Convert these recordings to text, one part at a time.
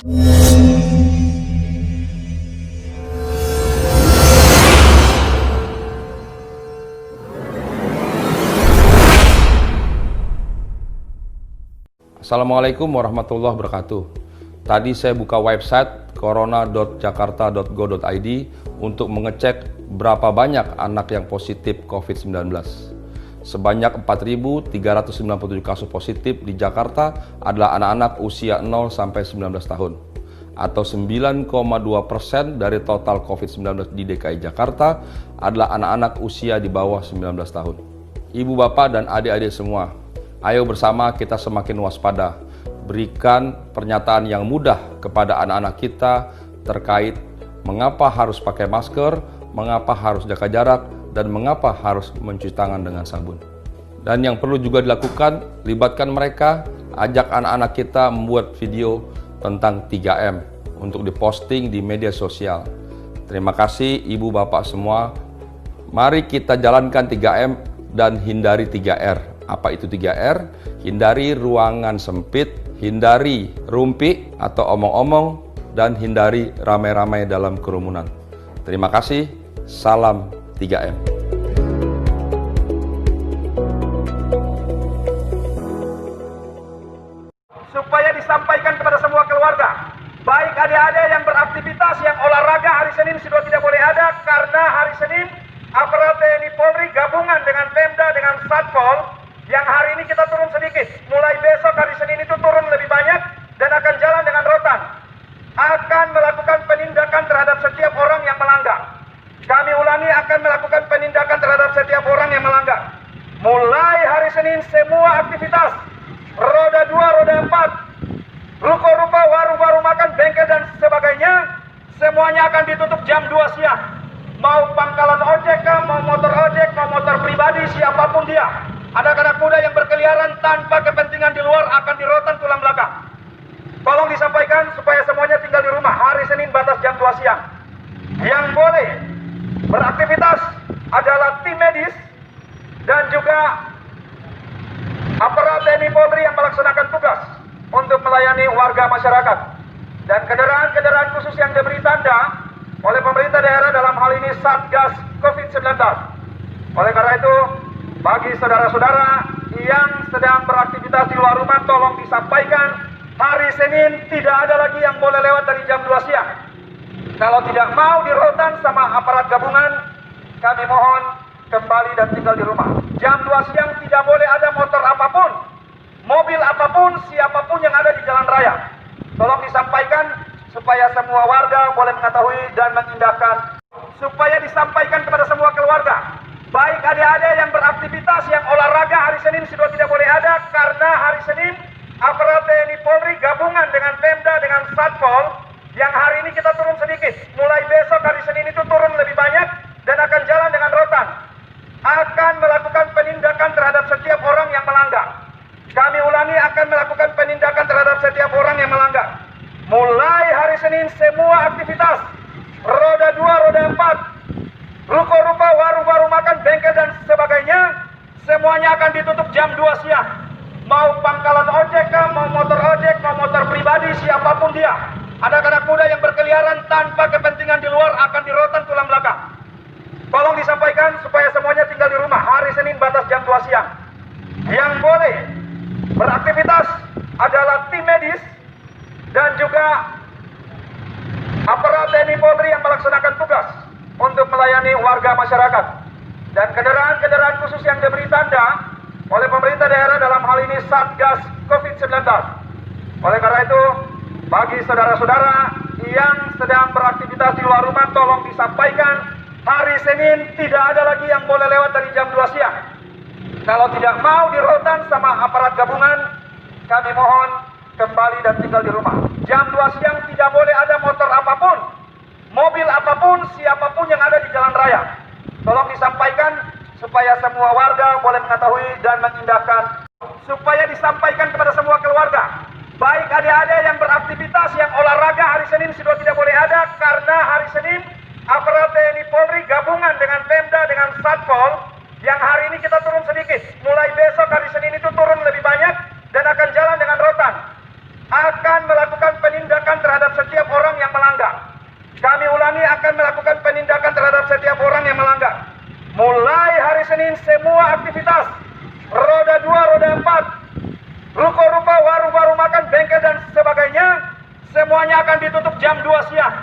Assalamualaikum warahmatullahi wabarakatuh. Tadi saya buka website corona.jakarta.go.id untuk mengecek berapa banyak anak yang positif COVID-19. Sebanyak 4.397 kasus positif di Jakarta adalah anak-anak usia 0 sampai 19 tahun, atau 9,2% dari total COVID-19 di DKI Jakarta adalah anak-anak usia di bawah 19 tahun. Ibu, bapak, dan adik-adik semua, ayo bersama kita semakin waspada, berikan pernyataan yang mudah kepada anak-anak kita terkait mengapa harus pakai masker, mengapa harus jaga jarak, dan mengapa harus mencuci tangan dengan sabun. Dan yang perlu juga dilakukan, libatkan mereka, ajak anak-anak kita membuat video tentang 3M untuk diposting di media sosial. Terima kasih ibu bapak semua. Mari kita jalankan 3M dan hindari 3R. Apa itu 3R? Hindari ruangan sempit, hindari rumpi atau omong-omong, dan hindari ramai-ramai dalam kerumunan. Terima kasih, salam 3M. Supaya disampaikan kepada semua keluarga, baik adik-adik yang beraktivitas, yang olahraga hari Senin sudah tidak boleh ada, karena hari Senin aparat TNI Polri gabungan dengan Pemda, dengan Satpol, yang hari ini kita turun sedikit. Mulai besok hari Senin itu turun lebih banyak dan akan jalan dengan rotan. Akan melakukan penindakan terhadap setiap orang yang melanggar. Kami ulangi, akan melakukan penindakan terhadap setiap orang yang melanggar. Mulai hari Senin semua aktivitas, roda 2, roda 4, ruko-ruko, warung-warung makan, bengkel dan sebagainya, semuanya akan ditutup jam 2 siang. Mau pangkalan ojek, mau motor ojek, mau motor pribadi, siapapun dia. Ada anak muda yang berkeliaran tanpa kepentingan di luar akan dirotan tulang belakang. Tolong disampaikan supaya semuanya tinggal di rumah. Hari Senin batas jam 2 siang. Yang boleh beraktivitas adalah tim medis dan juga aparat TNI Polri yang melaksanakan tugas untuk melayani warga masyarakat. Dan kendaraan-kendaraan khusus yang diberi tanda oleh pemerintah daerah, dalam hal ini Satgas COVID-19. Oleh karena itu, bagi saudara-saudara yang sedang beraktivitas di luar rumah, tolong disampaikan, hari Senin tidak ada lagi yang boleh lewat dari jam 2 siang. Kalau tidak mau dirotan sama aparat gabungan, kami mohon kembali dan tinggal di rumah. Jam 2 siang tidak boleh ada motor apapun, mobil apapun, siapapun yang ada di jalan raya. Tolong disampaikan supaya semua warga boleh mengetahui dan mengindahkan. Supaya disampaikan kepada semua keluarga, baik adik-adik yang beraktivitas, yang olahraga hari Senin sudah tidak boleh ada, karena hari Senin aparat TNI Polri gabungan dengan Pemda, dengan Satpol, yang hari ini kita turun sedikit. Mulai besok hari Senin itu turun lebih banyak dan akan jalan dengan rotan. Akan melakukan penindakan terhadap setiap orang yang melanggar. Kami ulangi, akan melakukan penindakan terhadap setiap orang yang melanggar. Mulai hari Senin semua aktivitas, roda 2, roda 4, ruko-ruko, warung-warung makan, bengkel dan sebagainya, semuanya akan ditutup jam 2 siang. Mau pangkalan ojek, mau motor ojek, mau motor pribadi, siapapun dia. Ada anak muda yang berkeliaran tanpa kepentingan di luar akan dirotan tulang belakang. Tolong disampaikan supaya semuanya tinggal di rumah. Hari Senin batas jam 2 siang. Yang boleh beraktivitas adalah tim medis dan juga aparat TNI Polri yang melaksanakan tugas untuk melayani warga masyarakat. Dan kendaraan-kendaraan khusus yang diberi tanda oleh pemerintah daerah, dalam hal ini Satgas COVID-19. Oleh karena itu, bagi saudara-saudara yang sedang beraktivitas di luar rumah, tolong disampaikan, hari Senin tidak ada lagi yang boleh lewat dari jam 2 siang. Kalau tidak mau dirotan sama aparat gabungan, kami mohon kembali dan tinggal di rumah. Jam 2 siang tidak boleh ada motor apapun, mobil apapun, siapapun yang ada di jalan raya. Tolong disampaikan supaya semua warga boleh mengetahui dan mengindahkan. Supaya disampaikan kepada semua keluarga, baik adik-adik yang beraktivitas, yang olahraga hari Senin sudah tidak boleh ada, karena hari Senin aparat TNI Polri gabungan dengan Pemda, dengan Satpol, yang hari ini kita turun sedikit. Mulai besok hari Senin itu turun lebih banyak dan akan jalan dengan rotan. Akan melakukan penindakan terhadap melanggar. Kami ulangi, akan melakukan penindakan terhadap setiap orang yang melanggar. Mulai hari Senin, semua aktivitas roda 2, roda 4, ruko-ruko, warung-warung makan, bengkel dan sebagainya, semuanya akan ditutup jam 2 siang.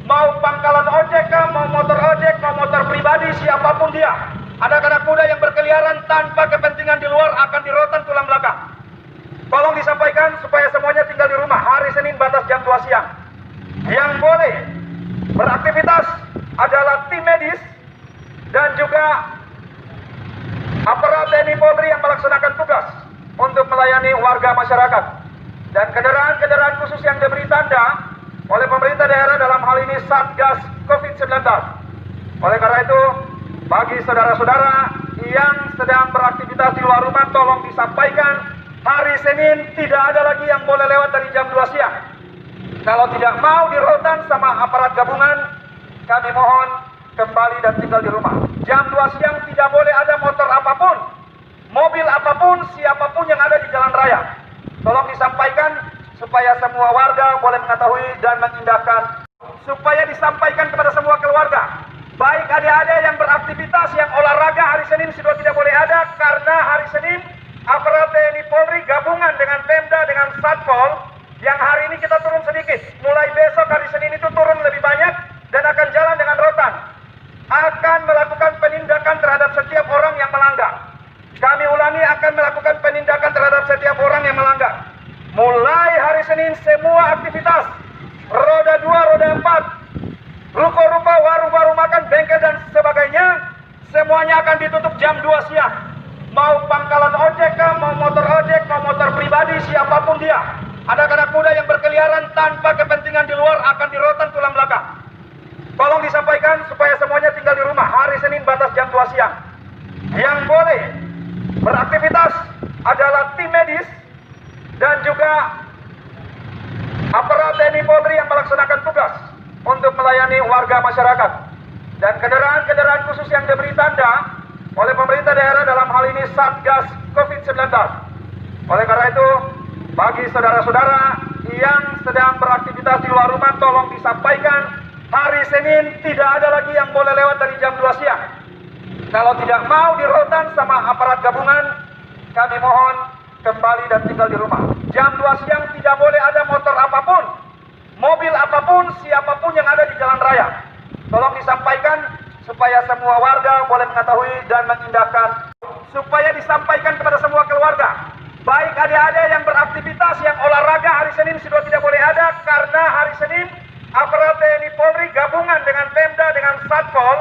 Mau pangkalan ojek, mau motor ojek, mau motor pribadi, siapapun dia. Ada anak muda yang berkeliaran tanpa kepentingan di luar akan dirotan tulang belakang. Tolong disampaikan supaya semuanya tinggal di rumah. Hari Senin batas jam 2 siang. Yang boleh beraktivitas adalah tim medis dan juga aparat TNI Polri yang melaksanakan tugas untuk melayani warga masyarakat. Dan kendaraan-kendaraan khusus yang diberi tanda oleh pemerintah daerah, dalam hal ini Satgas COVID-19. Oleh karena itu, bagi saudara-saudara yang sedang beraktivitas di luar rumah, tolong disampaikan hari Senin tidak ada lagi yang boleh lewat dari jam 2 siang. Kalau tidak mau dirotan sama aparat gabungan, kami mohon kembali dan tinggal di rumah. Jam 2 siang tidak boleh ada motor apapun, mobil apapun, siapapun yang ada di jalan raya. Tolong disampaikan supaya semua warga boleh mengetahui dan mengindahkan. Supaya disampaikan kepada semua keluarga, baik adik-adik yang beraktivitas, yang olahraga hari Senin sudah tidak boleh ada, karena hari Senin aparat TNI Polri gabungan dengan Pemda, dengan Satpol, yang hari ini kita turun sedikit. Mulai besok hari Senin itu turun lebih banyak dan akan jalan dengan rotan. Akan melakukan penindakan terhadap setiap orang yang melanggar. Kami ulangi, akan melakukan penindakan terhadap setiap orang yang melanggar. Mulai hari Senin, semua aktivitas roda 2, roda 4, ruko-ruko, warung-warung makan, bengkel dan sebagainya, semuanya akan ditutup jam 2 siang. Mau pangkalan ojek, mau motor ojek, mau motor pribadi, siapapun dia. Ada anak muda yang berkeliaran tanpa kepentingan di luar akan dirotan tulang belakang. Tolong disampaikan supaya semuanya tinggal di rumah. Hari Senin batas jam 2 siang. Yang boleh beraktivitas adalah tim medis dan juga aparat TNI Polri yang melaksanakan tugas untuk melayani warga masyarakat. Dan kendaraan-kendaraan khusus yang diberi tanda oleh pemerintah daerah, dalam hal ini Satgas COVID-19. Oleh karena itu, bagi saudara-saudara yang sedang beraktivitas di luar rumah, tolong disampaikan hari Senin tidak ada lagi yang boleh lewat dari jam 2 siang. Kalau tidak mau dirotan sama aparat gabungan, kami mohon kembali dan tinggal di rumah. Jam 2 siang tidak boleh ada motor apapun, mobil apapun, siapapun yang ada di jalan raya. Tolong disampaikan supaya semua warga boleh mengetahui dan mengindahkan. Supaya disampaikan kepada semua keluarga, baik adik-adik yang beraktivitas, yang olahraga hari Senin sudah tidak boleh ada, karena hari Senin aparat TNI Polri gabungan dengan Pemda, dengan Satpol,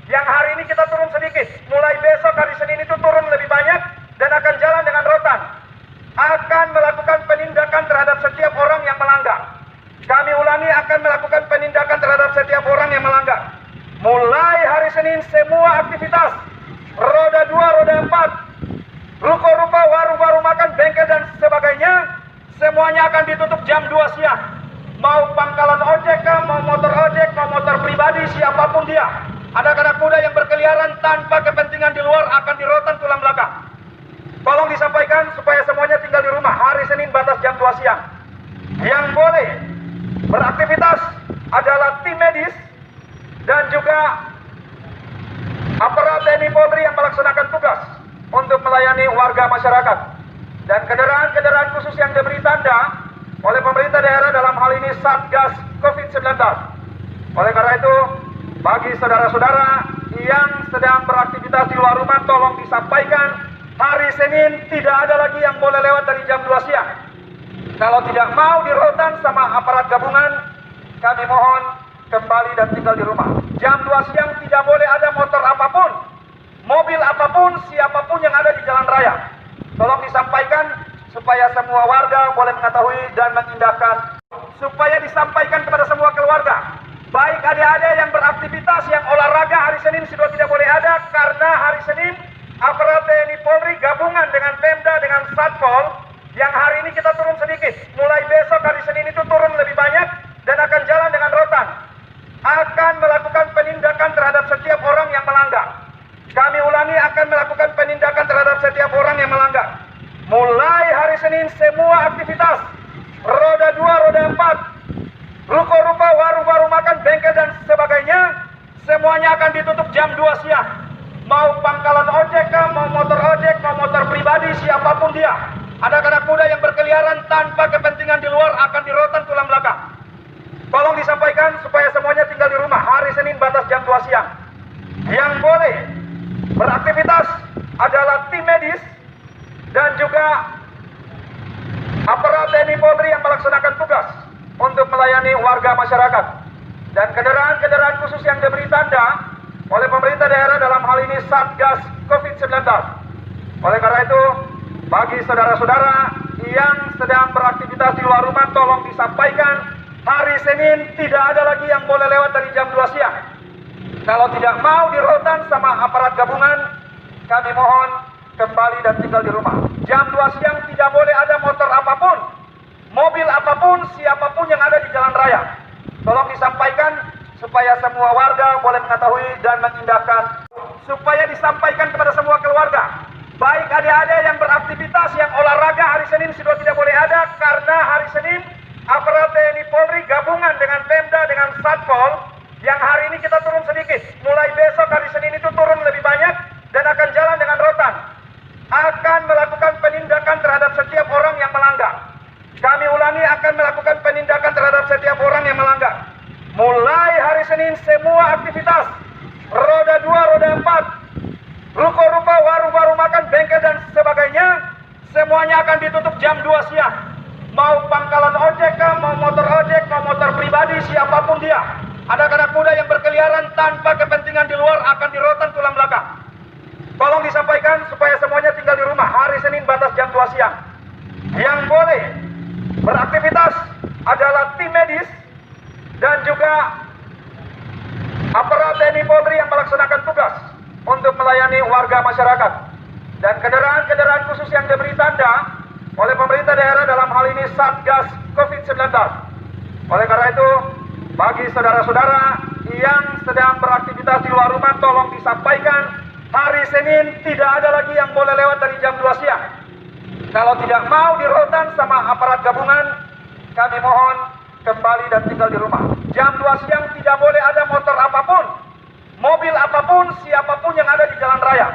yang hari ini kita turun sedikit. Mulai besok hari Senin itu turun lebih banyak dan akan jalan dengan rotan. Akan melakukan penindakan terhadap setiap orang yang melanggar. Kami ulangi, akan melakukan penindakan terhadap setiap orang yang melanggar. Mulai hari Senin, semua aktivitas roda 2, roda 4, ruko-ruko, warung-warung makan, bengkel dan sebagainya, semuanya akan ditutup jam 2 siang. Mau pangkalan ojek, mau motor ojek, mau motor pribadi, siapapun dia. Ada anak muda yang berkeliaran tanpa kepentingan di luar akan dirotan tulang belakang. Tolong disampaikan supaya semuanya tinggal di rumah. Hari Senin batas jam 2 siang. Yang boleh beraktivitas adalah tim medis dan juga aparat TNI Polri yang melaksanakan tugas untuk melayani warga masyarakat. Dan kendaraan-kendaraan khusus yang diberi tanda oleh pemerintah daerah, dalam hal ini Satgas COVID-19. Oleh karena itu, bagi saudara-saudara yang sedang beraktivitas di luar rumah, tolong disampaikan hari Senin tidak ada lagi yang boleh lewat dari jam 2 siang. Kalau tidak mau dirotan sama aparat gabungan, kami mohon kembali dan tinggal di rumah. Jam 2 siang tidak boleh ada motor apapun, mobil apapun, siapapun yang ada di jalan raya. Tolong disampaikan supaya semua warga boleh mengetahui dan mengindahkan. Supaya disampaikan kepada semua keluarga, baik adik-adik yang beraktivitas, yang olahraga hari Senin sudah tidak boleh ada, karena hari Senin aparat TNI Polri gabungan dengan Pemda, dengan Satpol, yang hari ini kita turun sedikit. Mulai besok hari Senin itu turun lebih banyak dan akan jalan dengan rotan. Akan melakukan penindakan terhadap setiap orang yang melanggar. Kami ulangi, akan melakukan penindakan terhadap setiap orang yang melanggar. Mulai hari Senin, semua aktivitas roda 2, roda 4, ruko-ruko, warung-warung makan, bengkel dan sebagainya, semuanya akan ditutup jam 2 siang. Mau pangkalan ojek, mau motor ojek, mau motor pribadi, siapapun dia. Ada anak muda yang berkeliaran tanpa kepentingan di luar akan dirotan tulang belakang. Tolong disampaikan supaya semuanya tinggal di rumah. Hari Senin batas jam 2 siang. Yang boleh beraktivitas adalah tim medis dan juga aparat TNI Polri yang melaksanakan tugas untuk melayani warga masyarakat. Dan kendaraan-kendaraan khusus yang diberi tanda oleh pemerintah daerah dalam hal ini Satgas COVID-19. Oleh karena itu, bagi saudara-saudara yang sedang beraktivitas di luar rumah, tolong disampaikan hari Senin tidak ada lagi yang boleh lewat dari jam 2 siang. Kalau tidak mau dirotan sama aparat gabungan, kami mohon kembali dan tinggal di rumah. Jam 2 siang tidak boleh ada motor apapun, mobil apapun, siapapun yang ada di jalan raya. Tolong disampaikan supaya semua warga boleh mengetahui dan mengindahkan. Supaya disampaikan kepada semua keluarga, baik adik-adik yang beraktivitas, yang olahraga hari Senin sudah tidak boleh ada, karena hari Senin aparat TNI Polri gabungan dengan Pemda dengan Satpol yang hari ini kita turun sedikit. Mulai besok hari Senin itu turun lebih banyak dan akan jalan dengan rotan. Akan melakukan penindakan terhadap setiap orang yang melanggar. Kami ulangi, akan melakukan penindakan terhadap setiap orang yang melanggar. Mulai hari Senin semua aktivitas roda 2, roda 4, ruko-ruko, warung-warung makan, bengkel dan sebagainya, semuanya akan ditutup jam 2 siang. Mau pangkalan ojek, mau motor ojek, mau motor pribadi, siapapun dia. Ada anak muda yang berkeliaran tanpa kepentingan di luar akan dirotan tulang belakang. Tolong disampaikan supaya semuanya tinggal di rumah. Hari Senin batas jam 2 siang. Yang boleh beraktivitas adalah tim medis dan juga aparat TNI Polri yang melaksanakan tugas untuk melayani warga masyarakat. Dan kendaraan-kendaraan khusus yang diberi tanda oleh pemerintah daerah dalam hal ini Satgas COVID-19. Oleh karena itu, bagi saudara-saudara yang sedang beraktivitas di luar rumah, tolong disampaikan hari Senin tidak ada lagi yang boleh lewat dari jam 2 siang. Kalau tidak mau dirotan sama aparat gabungan, kami mohon kembali dan tinggal di rumah. Jam 2 siang tidak boleh ada motor apapun, mobil apapun, siapapun yang ada di jalan raya.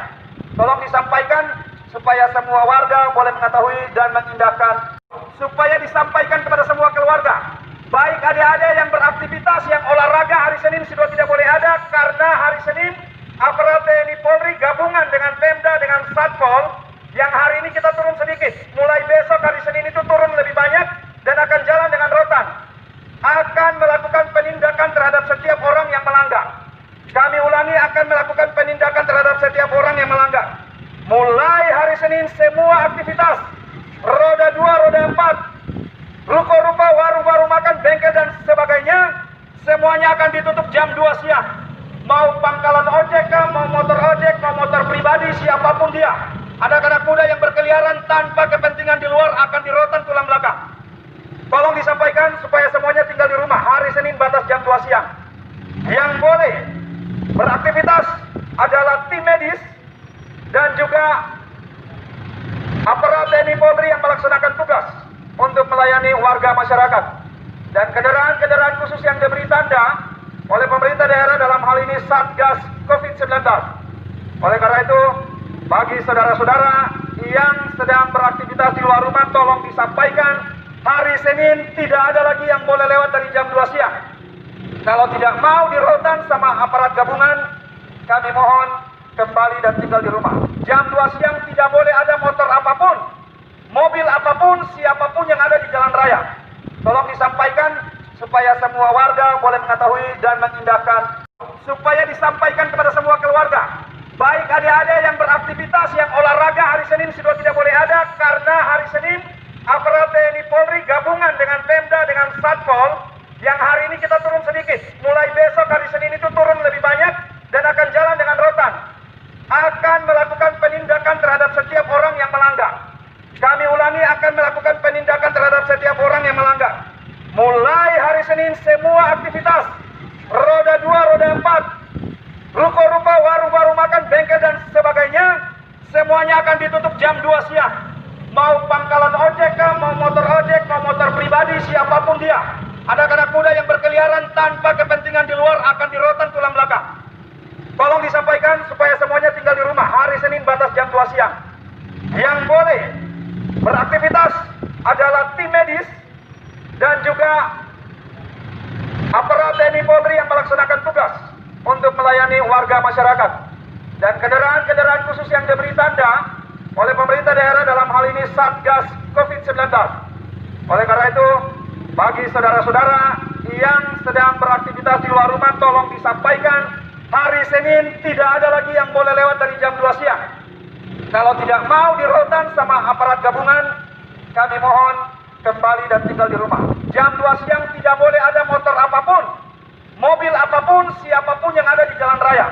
Tolong disampaikan supaya semua warga boleh mengetahui dan mengindahkan. Supaya disampaikan kepada semua keluarga, baik adik-adik yang beraktivitas, yang olahraga hari Senin sudah tidak boleh ada, karena hari Senin aparat TNI Polri gabungan dengan Pemda dengan Satpol yang hari ini kita turun sedikit. Mulai besok hari Senin itu turun lebih banyak dan akan jalan dengan rotan. Akan melakukan penindakan terhadap setiap orang yang melanggar. Kami ulangi, akan melakukan penindakan terhadap setiap orang yang melanggar. Mulai hari Senin semua aktivitas roda 2, roda 4, ruko-ruko, warung-warung makan, bengkel dan sebagainya, semuanya akan ditutup jam 2 siang. Mau pangkalan ojek, mau motor ojek, mau motor pribadi, siapapun dia. Ada anak muda yang berkeliaran tanpa kepentingan di luar akan dirotan tulang belakang. Tolong disampaikan supaya semuanya tinggal di rumah. Hari Senin batas jam 2 siang. Yang boleh beraktivitas adalah tim medis dan juga aparat TNI Polri yang melaksanakan tugas untuk melayani warga masyarakat. Dan kendaraan-kendaraan khusus yang diberi tanda oleh pemerintah daerah dalam hal ini Satgas COVID-19. Oleh karena itu, bagi saudara-saudara yang sedang beraktivitas di luar rumah, tolong disampaikan hari Senin tidak ada lagi yang boleh lewat dari jam 2 siang. Kalau tidak mau dirotan sama aparat gabungan, kami mohon kembali dan tinggal di rumah. Jam 2 siang tidak boleh ada motor apapun, mobil apapun, siapapun yang ada di jalan raya. Tolong disampaikan supaya semua warga boleh mengetahui dan mengindahkan. Supaya disampaikan kepada semua keluarga, baik adik-adik yang beraktivitas, yang olahraga hari Senin sudah tidak boleh ada, karena hari Senin aparat TNI Polri gabungan dengan Pemda dengan Satpol yang hari ini kita turun sedikit. Mulai besok hari Senin itu turun lebih banyak dan akan jalan dengan rotan. Akan melakukan penindakan terhadap setiap orang yang melanggar. Kami ulangi, akan melakukan penindakan terhadap setiap orang yang melanggar. Mulai hari Senin semua aktivitas roda 2, roda 4, ruko-ruko, warung-warung makan, bengkel dan sebagainya, semuanya akan ditutup jam 2 siang. Mau pangkalan ojek, mau motor ojek, mau motor pribadi, siapapun dia. Ada anak muda yang berkeliaran tanpa kepentingan di luar akan dirotan tulang belakang. Tolong disampaikan supaya semuanya tinggal di rumah. Hari Senin batas jam 2 siang. Yang boleh beraktivitas adalah tim medis dan juga aparat TNI Polri yang melaksanakan tugas untuk melayani warga masyarakat. Dan kendaraan-kendaraan khusus yang diberi tanda oleh pemerintah daerah dalam hal ini Satgas COVID-19. Oleh karena itu, bagi saudara-saudara yang sedang beraktivitas di luar rumah, tolong disampaikan hari Senin tidak ada lagi yang boleh lewat dari jam 2 siang. Kalau tidak mau dirotan sama aparat gabungan, kami mohon kembali dan tinggal di rumah. Jam 2 siang tidak boleh ada motor apapun, mobil apapun, siapapun yang ada di jalan raya.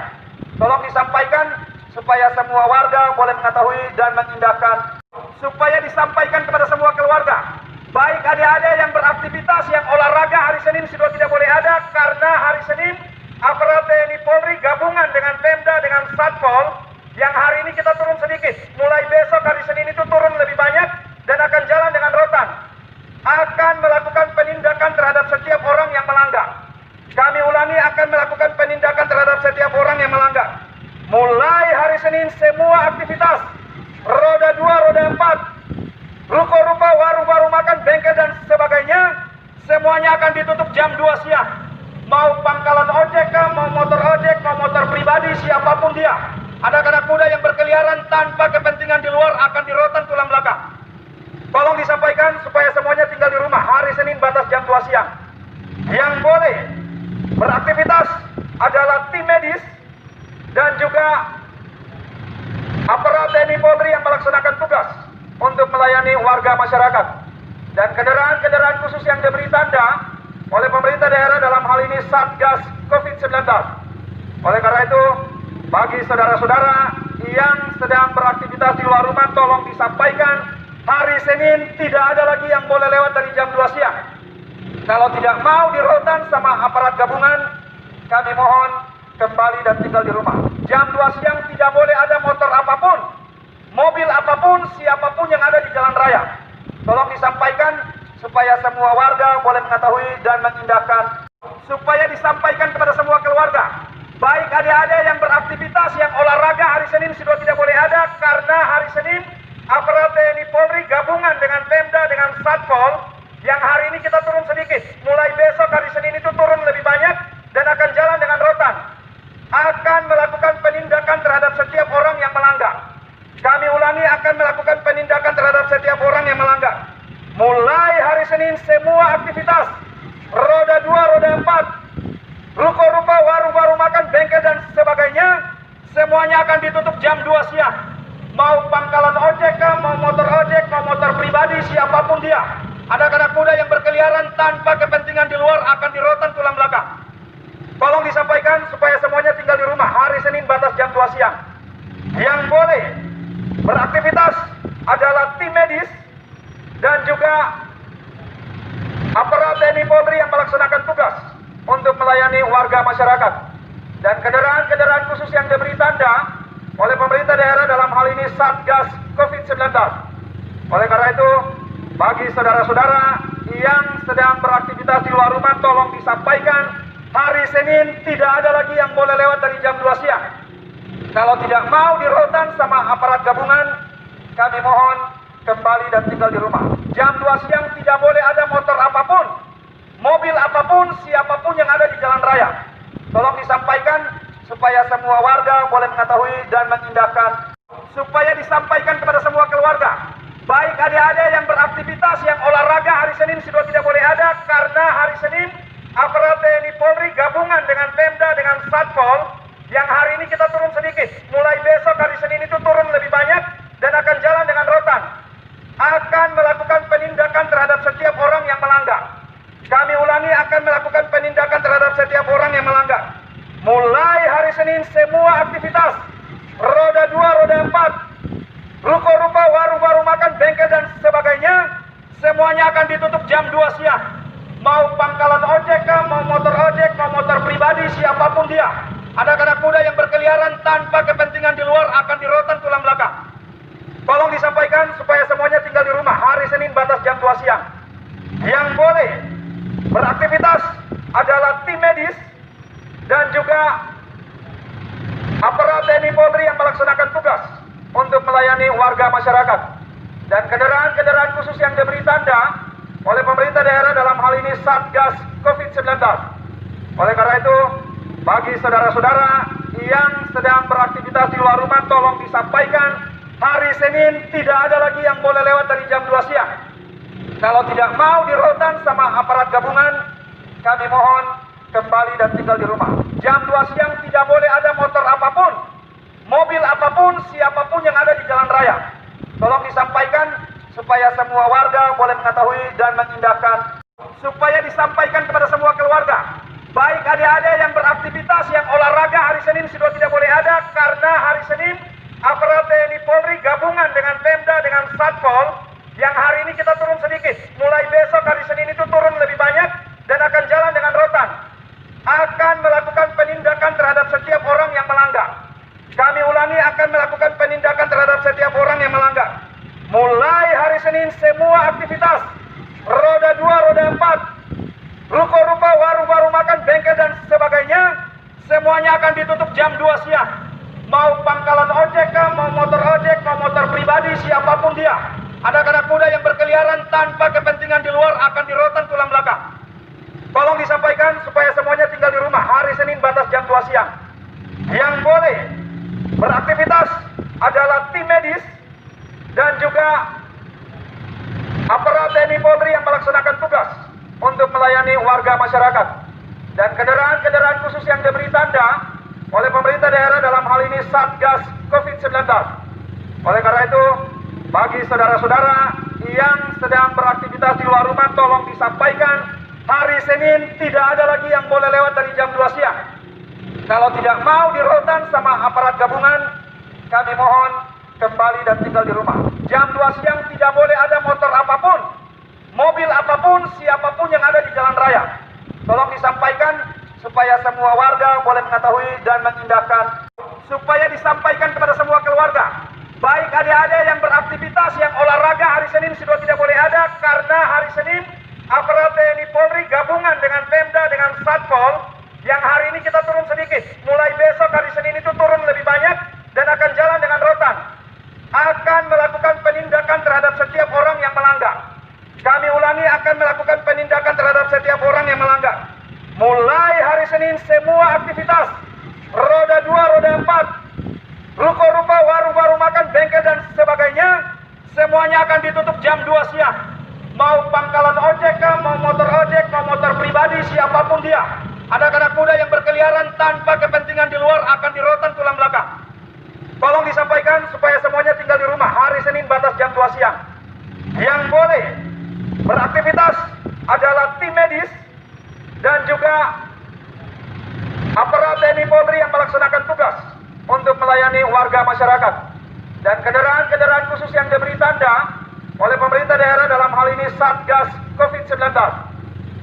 Tolong disampaikan supaya semua warga boleh mengetahui dan mengindahkan. Supaya disampaikan kepada semua keluarga, baik adik-adik yang beraktivitas, yang olahraga hari Senin sudah tidak boleh ada, karena hari Senin aparat TNI Polri gabungan dengan Pemda dengan Satpol yang hari ini kita turun sedikit. Mulai besok hari Senin itu turun lebih banyak dan akan jalan dengan rotan. Akan melakukan penindakan terhadap setiap orang yang melanggar. Kami ulangi, akan melakukan penindakan terhadap setiap orang yang melanggar. Mulai hari Senin semua aktivitas roda 2, roda 4, ruko-ruko, warung-warung makan, bengkel dan sebagainya, semuanya akan ditutup jam 2 siang. Mau pangkalan ojek kah, mau motor ojek, mau motor pribadi, siapapun dia. Ada anak muda yang berkeliaran tanpa kepentingan di luar akan dirotan tulang belakang. Tolong disampaikan supaya semuanya tinggal di rumah. Hari Senin batas jam 2 siang. Yang boleh beraktivitas adalah tim medis dan juga aparat TNI Polri yang melaksanakan tugas untuk melayani warga masyarakat. Dan kendaraan-kendaraan khusus yang diberi tanda oleh pemerintah daerah dalam hal ini Satgas COVID-19. Oleh karena itu, bagi saudara-saudara yang sedang beraktivitas di luar rumah, tolong disampaikan hari Senin tidak ada lagi yang boleh lewat dari jam 2 siang. Kalau tidak mau dirotan sama aparat gabungan, kami mohon kembali dan tinggal di rumah. Jam 2 siang tidak boleh ada motor apapun, mobil apapun, siapapun yang ada di jalan raya. Tolong disampaikan supaya semua warga boleh mengetahui dan mengindahkan. Supaya disampaikan kepada semua keluarga, baik adik-adik yang beraktivitas, yang olahraga hari Senin sudah tidak boleh ada, karena hari Senin aparat TNI Polri gabungan dengan Pemda dengan Satpol yang hari ini kita turun sedikit. Mulai besok hari Senin itu turun lebih banyak dan akan jalan dengan rotan. Akan melakukan penindakan terhadap setiap orang yang melanggar. Kami ulangi, akan melakukan penindakan terhadap setiap orang yang melanggar. Mulai hari Senin semua aktivitas roda 2, roda 4, ruko-ruko, warung-warung makan, bengkel dan sebagainya, semuanya akan ditutup jam 2 siang. Mau pangkalan ojek kah, mau motor ojek, mau motor pribadi, siapapun dia. Ada anak muda yang berkeliaran tanpa kepentingan di luar akan dirotan tulang belakang. Tolong disampaikan supaya semuanya tinggal di rumah. Hari Senin batas jam 2 siang. Yang boleh beraktivitas adalah tim medis dan juga aparat TNI Polri yang melaksanakan tugas untuk melayani warga masyarakat. Dan kendaraan-kendaraan khusus yang diberi tanda oleh pemerintah daerah dalam hal ini Satgas COVID-19. Oleh karena itu, bagi saudara-saudara yang sedang beraktivitas di luar rumah, tolong disampaikan hari Senin tidak ada lagi yang boleh lewat dari jam 2 siang. Kalau tidak mau dirotan sama aparat gabungan, kami mohon kembali dan tinggal di rumah. Jam 2 siang tidak boleh ada motor apapun, mobil apapun, siapapun yang ada di jalan raya. Tolong disampaikan supaya semua warga boleh mengetahui dan mengindahkan. Supaya disampaikan kepada semua keluarga, baik adik-adik yang beraktivitas, yang olahraga hari Senin sudah tidak boleh ada, karena hari Senin aparat TNI Polri gabungan dengan Pemda dengan Satpol yang hari ini kita turun sedikit. Mulai besok hari Senin itu turun lebih banyak dan akan jalan dengan rotan. Akan melakukan penindakan terhadap setiap orang yang melanggar. Kami ulangi, akan melakukan penindakan terhadap setiap orang yang melanggar. Mulai hari Senin semua aktivitas roda 2, roda 4, ruko-ruko, warung-warung makan, bengkel dan sebagainya, semuanya akan ditutup jam 2 siang. Mau pangkalan ojek kah, mau motor ojek, mau motor pribadi, siapapun dia. Ada anak muda yang berkeliaran tanpa kepentingan di luar akan dirotan tulang belakang. Tolong disampaikan supaya semuanya tinggal di rumah. Hari Senin batas jam 2 siang. Yang boleh beraktivitas adalah tim medis dan juga aparat TNI Polri yang melaksanakan tugas untuk melayani warga masyarakat. Dan kendaraan-kendaraan khusus yang diberi tanda oleh pemerintah daerah dalam hal ini Satgas COVID-19. Oleh karena itu, bagi saudara-saudara yang sedang beraktivitas di luar rumah, tolong disampaikan hari Senin tidak ada lagi yang boleh lewat dari jam 2 siang. Kalau tidak mau di rotan sama aparat gabungan, kami mohon kembali dan tinggal di rumah. Jam 2 siang tidak boleh ada motor apapun, mobil apapun, siapapun yang ada di jalan raya. Tolong disampaikan supaya semua warga boleh mengetahui dan mengindahkan. Supaya disampaikan kepada semua keluarga, baik adik-adik yang beraktivitas, yang olahraga hari Senin sudah tidak boleh ada, karena hari Senin aparat TNI Polri gabungan dengan Pemda, dengan Satpol, yang hari ini kita turun sedikit. Mulai besok hari Senin itu turun lebih banyak dan akan jalan dengan rotan. Akan melakukan penindakan terhadap setiap orang yang melanggar. Kami ulangi, akan melakukan penindakan terhadap setiap orang yang melanggar. Mulai hari Senin semua aktivitas, roda 2, roda 4, ruko-ruko, warung-warung makan, bengkel dan sebagainya, semuanya akan ditutup jam 2 siang. Mau pangkalan ojek, mau motor ojek, mau motor pribadi, siapapun dia. Ada anak muda yang berkeliaran tanpa kepentingan di luar akan dirotan tulang belakang. Tolong disampaikan supaya semuanya tinggal di rumah. Hari Senin batas jam 2 siang. Yang boleh beraktivitas adalah tim medis dan juga aparat TNI Polri yang melaksanakan tugas untuk melayani warga masyarakat. Dan kendaraan-kendaraan khusus yang diberi tanda oleh pemerintah daerah dalam hal ini Satgas COVID-19. Oleh karena itu, bagi saudara-saudara yang sedang beraktivitas di luar rumah, tolong disampaikan hari Senin tidak ada lagi yang boleh lewat dari jam 2 siang. Kalau tidak mau di rotan sama aparat gabungan, kami mohon kembali dan tinggal di rumah. Jam 2 siang tidak boleh ada motor apapun, mobil apapun, siapapun yang ada di jalan raya. Tolong disampaikan supaya semua warga boleh mengetahui dan mengindahkan. Supaya disampaikan kepada semua keluarga, baik adik-adik yang beraktivitas, yang olahraga hari Senin sudah tidak boleh ada, karena hari Senin aparat TNI Polri gabungan dengan Pemda, dengan Satpol, yang hari ini kita turun sedikit. Mulai besok hari Senin itu turun lebih banyak dan akan jalan dengan rotan. Akan melakukan penindakan terhadap setiap orang yang melanggar. Kami ulangi, akan melakukan penindakan terhadap setiap orang yang melanggar. Mulai hari Senin semua aktivitas, roda 2, roda 4, ruko-ruko, warung-warung makan, bengkel dan sebagainya, semuanya akan ditutup jam 2 siang. Mau pangkalan ojek, mau motor ojek, mau motor pribadi, siapapun dia. Ada anak muda yang berkeliaran tanpa kepentingan di luar akan dirotan tulang belakang. Tolong disampaikan supaya semuanya tinggal di rumah. Hari Senin batas jam 2 siang. Yang boleh beraktivitas adalah tim medis dan juga aparat TNI Polri yang melaksanakan tugas untuk melayani warga masyarakat. Dan kendaraan-kendaraan khusus yang diberi tanda oleh pemerintah daerah dalam hal ini Satgas COVID-19.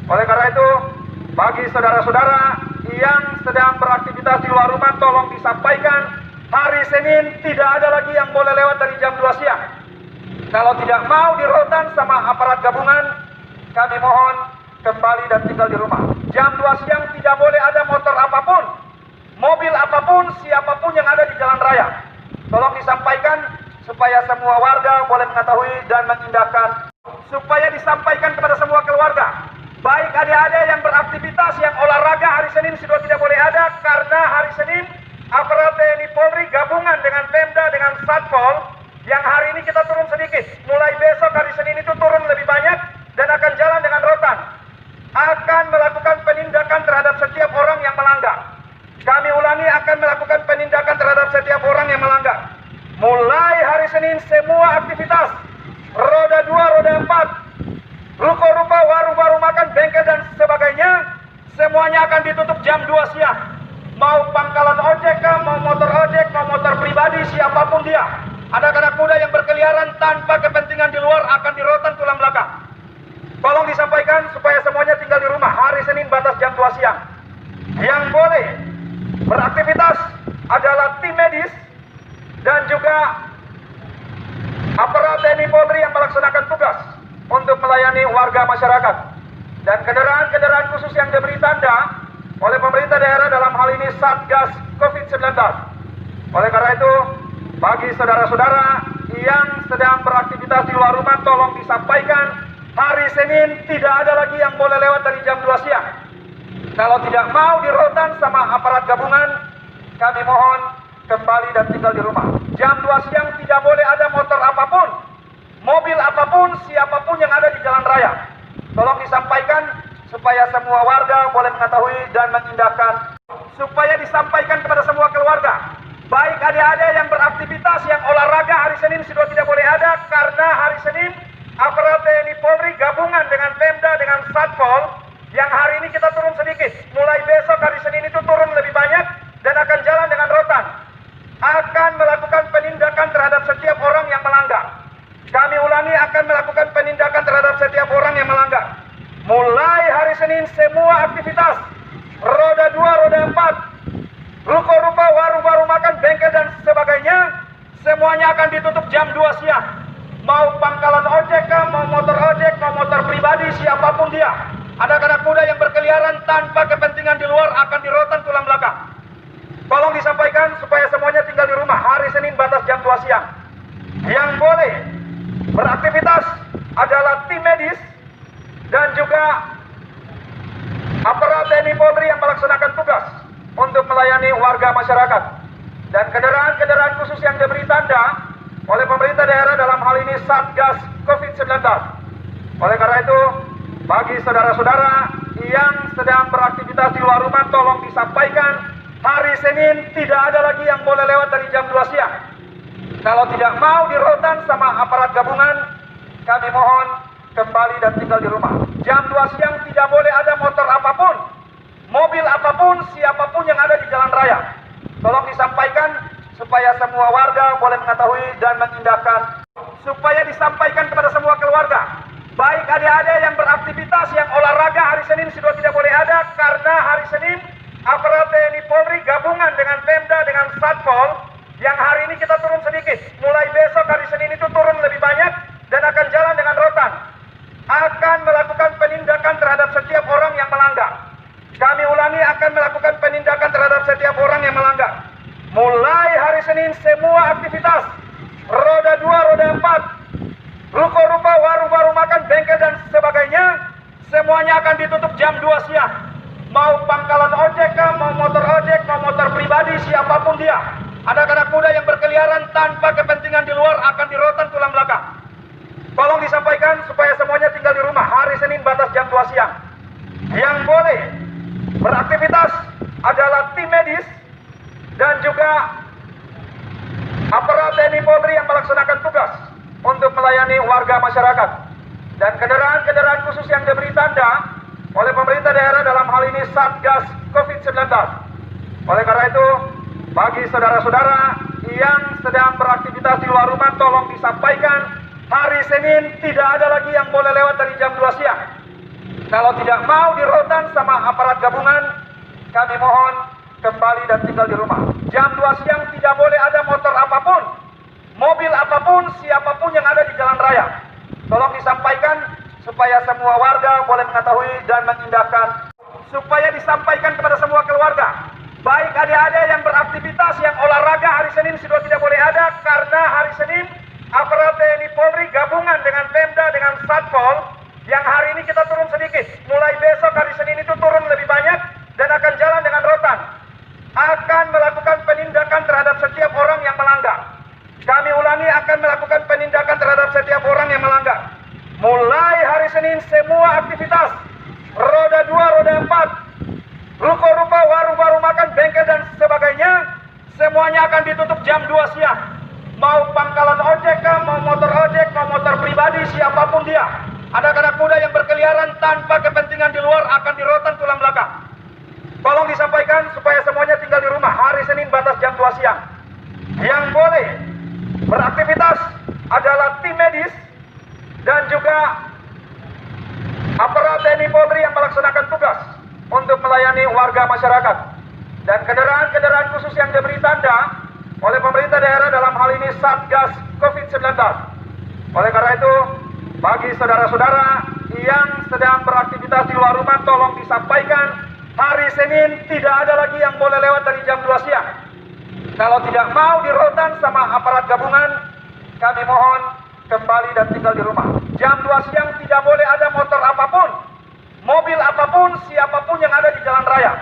Oleh karena itu, bagi saudara-saudara yang sedang beraktivitas di luar rumah, tolong disampaikan hari Senin tidak ada lagi yang boleh lewat dari jam 2 siang. Kalau tidak mau di rotan sama aparat gabungan, kami mohon kembali dan tinggal di rumah. Jam 2 siang tidak boleh ada motor apapun, mobil apapun, siapapun yang ada di jalan raya. Tolong disampaikan supaya semua warga boleh mengetahui dan mengindahkan. Supaya disampaikan kepada semua keluarga, baik adik-adik yang beraktivitas, yang olahraga hari Senin sudah tidak boleh ada, karena hari Senin aparat TNI Polri gabungan dengan Pemda, dengan Satpol, yang hari ini kita turun sedikit. Mulai besok hari Senin itu turun lebih banyak dan akan jalan dengan rotan. Akan melakukan penindakan terhadap setiap orang yang melanggar. Kami ulangi, akan melakukan penindakan terhadap setiap orang yang melanggar. Mulai hari Senin semua aktivitas, roda 2, roda 4, ruko-ruko, warung-warung makan, bengkel dan sebagainya, semuanya akan ditutup jam 2 siang. Mau pangkalan ojek, mau motor ojek, mau motor pribadi, siapapun dia. Ada anak muda yang berkeliaran tanpa kepentingan di luar akan dirotan tulang belakang. Tolong disampaikan supaya semuanya tinggal di rumah. Hari Senin batas jam 2 siang. Yang boleh beraktivitas adalah tim medis dan juga aparat TNI Polri yang melaksanakan tugas untuk melayani warga masyarakat. dan kendaraan-kendaraan khusus yang diberi tanda oleh pemerintah daerah dalam hal ini Satgas COVID-19. Oleh karena itu, bagi saudara-saudara yang sedang beraktivitas di luar rumah, tolong disampaikan hari Senin tidak ada lagi yang boleh lewat dari jam 2 siang. Kalau tidak mau dirotan sama aparat gabungan, kami mohon kembali dan tinggal di rumah. Jam 2 siang tidak boleh ada motor apapun, mobil apapun, siapapun yang ada di jalan raya. Tolong disampaikan supaya semua warga boleh mengetahui dan mengindahkan. Supaya disampaikan kepada semua keluarga, baik adik-adik yang beraktivitas, yang olahraga hari Senin sudah tidak boleh ada, karena hari Senin aparat TNI Polri gabungan dengan Pemda, dengan Satpol, yang hari ini kita turun sedikit. Mulai besok hari Senin itu turun lebih banyak dan akan jalan dengan rotan. Akan melakukan penindakan terhadap setiap orang yang melanggar. Kami ulangi, akan melakukan penindakan terhadap setiap orang yang melanggar. Mulai hari Senin semua aktivitas, roda 2, roda 4, ruko-ruko, warung-warung makan, bengkel dan sebagainya, semuanya akan ditutup jam 2 siang. Mau pangkalan ojek kah, mau motor ojek, mau motor pribadi, siapapun dia. Ada anak muda yang berkeliaran tanpa kepentingan di luar akan dirotan tulang belakang. Tolong disampaikan supaya semuanya tinggal di rumah. Hari Senin batas jam 2 siang. Yang boleh beraktivitas adalah tim medis dan juga aparat TNI Polri yang melaksanakan tugas untuk melayani warga masyarakat. Dan kendaraan-kendaraan khusus yang diberi tanda oleh pemerintah daerah dalam hal ini Satgas COVID-19. Oleh karena itu, bagi saudara-saudara yang sedang beraktivitas di luar rumah, tolong disampaikan hari Senin tidak ada lagi yang boleh lewat dari jam 2 siang. Kalau tidak mau dirotan sama aparat gabungan, kami mohon kembali dan tinggal di rumah. Jam 2 siang tidak boleh ada motor apapun, mobil apapun, siapapun yang ada di jalan raya. Tolong disampaikan supaya semua warga boleh mengetahui dan mengindahkan. Supaya disampaikan kepada semua keluarga, baik adik-adik yang beraktivitas, yang olahraga hari Senin sudah tidak boleh ada, karena hari Senin aparat TNI Polri gabungan dengan Pemda, dengan Satpol, yang hari ini kita turun sedikit. Mulai besok hari Senin itu turun lebih banyak dan akan jalan dengan rotan. Akan melakukan penindakan terhadap setiap orang yang melanggar. Kami ulangi, akan melakukan penindakan terhadap setiap orang yang melanggar. Mulai hari Senin semua aktivitas, roda 2, roda 4, ruko-ruko, warung-warung makan, bengkel dan sebagainya, semuanya akan ditutup jam 2 siang. Mau pangkalan ojek kah, mau motor ojek, mau motor pribadi, siapapun dia. Ada anak muda yang berkeliaran tanpa kepentingan di luar akan dirotan tulang belakang. Tolong disampaikan supaya semuanya tinggal di rumah. Hari Senin batas jam 2 siang. Yang boleh beraktivitas adalah tim medis dan juga aparat TNI Polri yang melaksanakan tugas untuk melayani warga masyarakat. Dan kendaraan-kendaraan khusus yang diberi tanda oleh pemerintah daerah dalam hal ini Satgas COVID-19. Oleh karena itu, bagi saudara-saudara yang sedang beraktivitas di luar rumah, tolong disampaikan hari Senin tidak ada lagi yang boleh lewat dari jam 2 siang. Kalau tidak mau dirotan sama aparat gabungan, kami mohon kembali dan tinggal di rumah. Jam 2 siang tidak boleh ada motor apapun, mobil apapun, siapapun yang ada di jalan raya. Tolong disampaikan supaya semua warga boleh mengetahui dan mengindahkan. Supaya disampaikan kepada semua keluarga, baik adik-adik yang beraktivitas, yang olahraga hari Senin sudah tidak boleh ada, karena hari Senin aparat TNI Polri gabungan dengan Pemda, dengan Satpol, yang hari ini kita turun sedikit. Mulai besok hari Senin itu turun lebih banyak dan akan jalan dengan rotan. Akan melakukan penindakan terhadap setiap orang yang melanggar. Kami ulangi, akan melakukan penindakan terhadap setiap orang yang melanggar. Mulai hari Senin semua aktivitas, roda 2, roda 4, ruko-ruko, warung-warung makan, bengkel dan sebagainya, semuanya akan ditutup jam 2 siang. Mau pangkalan ojek kah, mau motor ojek, mau motor pribadi, siapapun dia. Ada anak muda yang berkeliaran tanpa kepentingan di luar akan dirotan tulang belakang. Tolong disampaikan supaya semuanya tinggal di rumah. Hari Senin batas jam 2 siang. Yang boleh beraktivitas adalah tim medis dan juga aparat TNI Polri yang melaksanakan tugas untuk melayani warga masyarakat. Dan kendaraan-kendaraan khusus yang diberi tanda oleh pemerintah daerah dalam hal ini Satgas COVID-19. Oleh karena itu, bagi saudara-saudara yang sedang beraktivitas di luar rumah tolong disampaikan hari Senin tidak ada lagi yang boleh lewat dari jam 2 siang. Kalau tidak mau dirotan sama aparat gabungan, kami mohon kembali dan tinggal di rumah. Jam 2 siang tidak boleh ada motor apapun, mobil apapun, siapapun yang ada di jalan raya.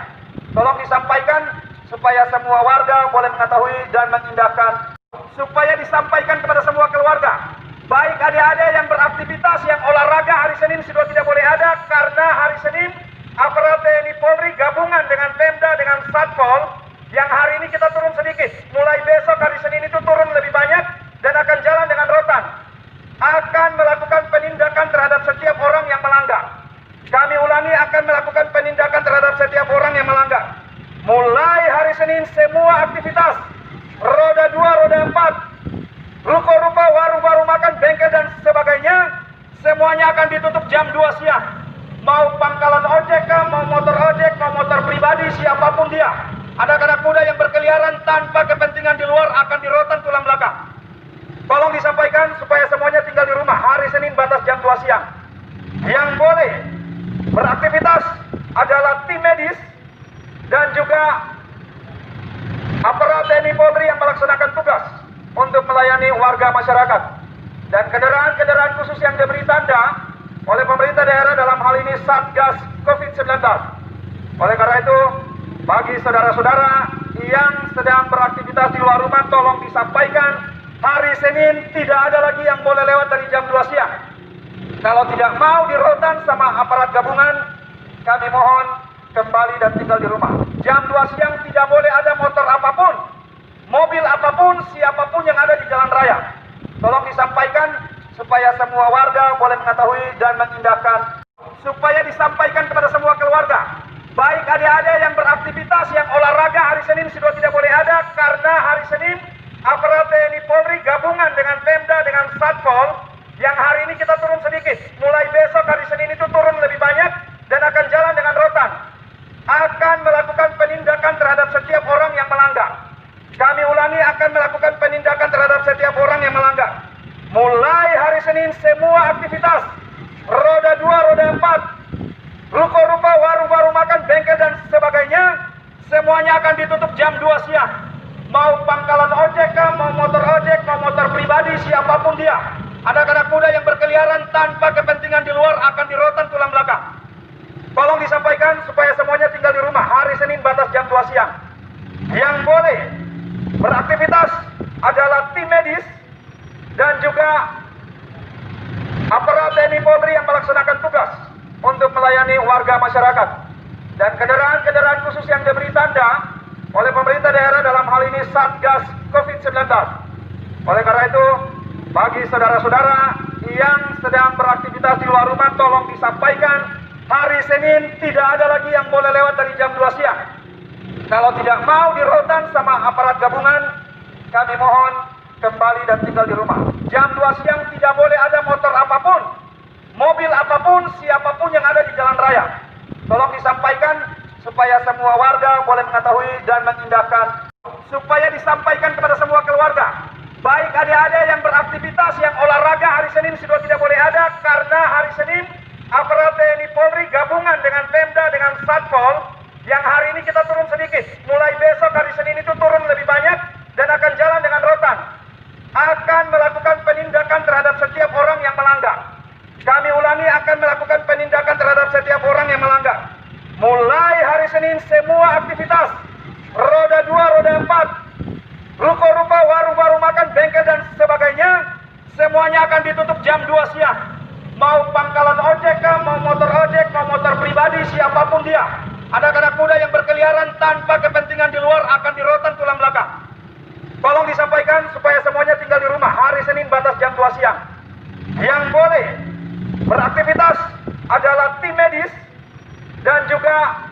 Tolong disampaikan supaya semua warga boleh mengetahui dan mengindahkan. Supaya disampaikan kepada semua keluarga, baik adik-adik yang beraktivitas, yang olahraga hari Senin sudah tidak boleh ada, karena hari Senin aparat TNI Polri gabungan dengan Pemda, dengan Satpol, yang hari ini kita turun sedikit. Mulai besok hari Senin itu turun lebih banyak dan akan jalan dengan rotan. Akan melakukan penindakan terhadap setiap orang yang melanggar. Kami ulangi, akan melakukan penindakan terhadap setiap orang yang melanggar. Mulai hari Senin semua aktivitas, roda 2, roda 4, ruko-ruko, warung-warung makan, bengkel dan sebagainya, semuanya akan ditutup jam 2 siang. Mau pangkalan ojek, mau motor ojek, mau motor pribadi, siapapun dia. Ada anak muda yang berkeliaran tanpa kepentingan di luar akan dirotan tulang belakang. Tolong disampaikan supaya semuanya tinggal di rumah. Hari Senin batas jam 2 siang. Yang boleh beraktivitas adalah tim medis dan juga aparat TNI Polri yang melaksanakan tugas untuk melayani warga masyarakat. Dan kendaraan-kendaraan khusus yang diberi tanda oleh pemerintah daerah, dalam hal ini Satgas COVID-19. Oleh karena itu, bagi saudara-saudara yang sedang beraktivitas di luar rumah, tolong disampaikan hari Senin tidak ada lagi yang boleh lewat dari jam 2 siang. Kalau tidak mau dirotan sama aparat gabungan, kami mohon kembali dan tinggal di rumah. Jam 2 siang tidak boleh ada motor apapun, mobil apapun, siapapun yang ada di jalan raya. Tolong disampaikan supaya semua warga boleh mengetahui dan mengindahkan. Supaya disampaikan kepada semua keluarga, baik adik-adik yang beraktivitas, yang olahraga hari Senin sudah tidak boleh ada, karena hari Senin aparat TNI Polri gabungan dengan Pemda, dengan Satpol, yang hari ini kita turun sedikit. Mulai besok hari Senin itu turun lebih banyak dan akan jalan dengan rotan. Akan melakukan penindakan terhadap setiap orang yang melanggar. Kami ulangi, akan melakukan penindakan terhadap setiap orang yang melanggar. Mulai hari Senin semua aktivitas, roda 2, roda 4, ruko-ruko, warung-warung makan, bengkel dan sebagainya, semuanya akan ditutup jam 2 siang. Mau pangkalan ojek, mau motor ojek, mau motor pribadi, siapapun dia. Ada anak muda yang berkeliaran tanpa kepentingan di luar akan dirotan tulang belakang. Tolong disampaikan supaya semuanya tinggal di rumah. Hari Senin batas jam 2 siang. Yang boleh beraktivitas adalah tim medis dan juga aparat TNI Polri yang melaksanakan tugas untuk melayani warga masyarakat. Dan kendaraan-kendaraan khusus yang diberi tanda oleh pemerintah daerah, dalam hal ini Satgas COVID-19. Oleh karena itu, bagi saudara-saudara yang sedang beraktivitas di luar rumah, tolong disampaikan hari Senin tidak ada lagi yang boleh lewat dari dari jam 2 siang. Kalau tidak mau dirotan sama aparat gabungan, kami mohon kembali dan tinggal di rumah. Jam 2 siang tidak boleh ada motor apapun, mobil apapun, siapapun yang ada di jalan raya. Tolong disampaikan supaya semua warga boleh mengetahui dan mengindahkan. Supaya disampaikan kepada semua keluarga, baik adik-adik yang beraktivitas, yang olahraga hari Senin sudah tidak boleh ada, karena hari Senin aparat TNI Polri gabungan dengan Pemda, dengan Satpol, yang hari ini kita turun sedikit. Mulai besok hari Senin itu turun lebih banyak dan akan jalan dengan rotan. Akan melakukan penindakan terhadap setiap orang yang melanggar. Kami ulangi, akan melakukan penindakan terhadap setiap orang yang melanggar. Mulai hari Senin semua aktivitas, roda 2, roda 4, ruko-ruko, warung-warung makan, bengkel dan sebagainya, semuanya akan ditutup jam 2 siang. Mau pangkalan ojek, mau motor ojek, mau motor pribadi, siapapun dia. Ada anak muda yang berkeliaran tanpa kepentingan di luar akan dirotan tulang belakang. Tolong disampaikan supaya semuanya tinggal di rumah. Hari Senin batas jam 2 siang. Yang boleh beraktivitas adalah tim medis dan juga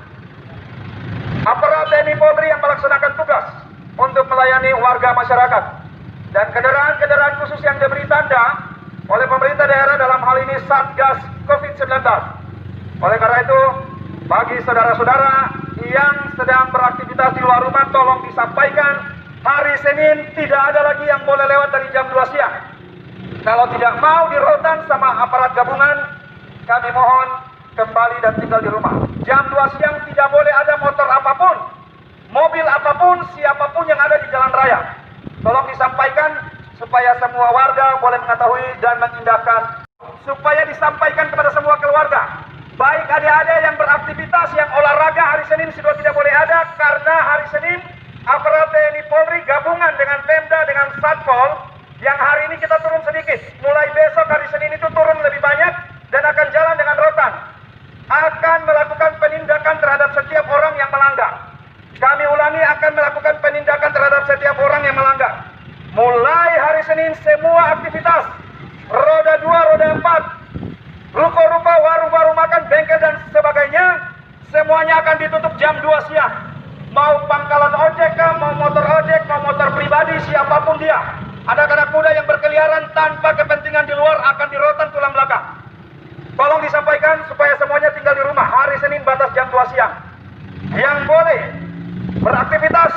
aparat TNI Polri yang melaksanakan tugas untuk melayani warga masyarakat. Dan kendaraan-kendaraan khusus yang diberi tanda oleh pemerintah daerah, dalam hal ini Satgas COVID-19. Oleh karena itu, bagi saudara-saudara yang sedang beraktivitas di luar rumah, tolong disampaikan hari Senin tidak ada lagi yang boleh lewat dari jam 2 siang. Kalau tidak mau dirotan sama aparat gabungan, kami mohon kembali dan tinggal di rumah. Jam 2 siang tidak boleh ada motor apapun, mobil apapun, siapapun yang ada di jalan raya. Tolong disampaikan supaya semua warga boleh mengetahui dan mengindahkan. Supaya disampaikan kepada semua keluarga, baik adik-adik yang beraktivitas, yang olahraga hari Senin sudah tidak boleh ada, karena hari Senin aparat TNI Polri gabungan dengan Pemda, dengan Satpol, yang hari ini kita turun sedikit. Mulai besok hari Senin itu turun lebih banyak dan akan jalan dengan rotan. Akan melakukan penindakan terhadap setiap orang yang melanggar. Kami ulangi, akan melakukan penindakan terhadap setiap orang yang melanggar. Mulai hari Senin semua aktivitas, roda 2, roda 4, ruko-ruko, warung-warung makan, bengkel dan sebagainya, semuanya akan ditutup jam 2 siang. Mau pangkalan ojek kah, mau motor ojek, mau motor pribadi, siapapun dia. Ada anak muda yang berkeliaran tanpa kepentingan di luar akan dirotan tulang belakang. Tolong disampaikan supaya semuanya tinggal di rumah. Hari Senin batas jam 2 siang. Yang boleh beraktivitas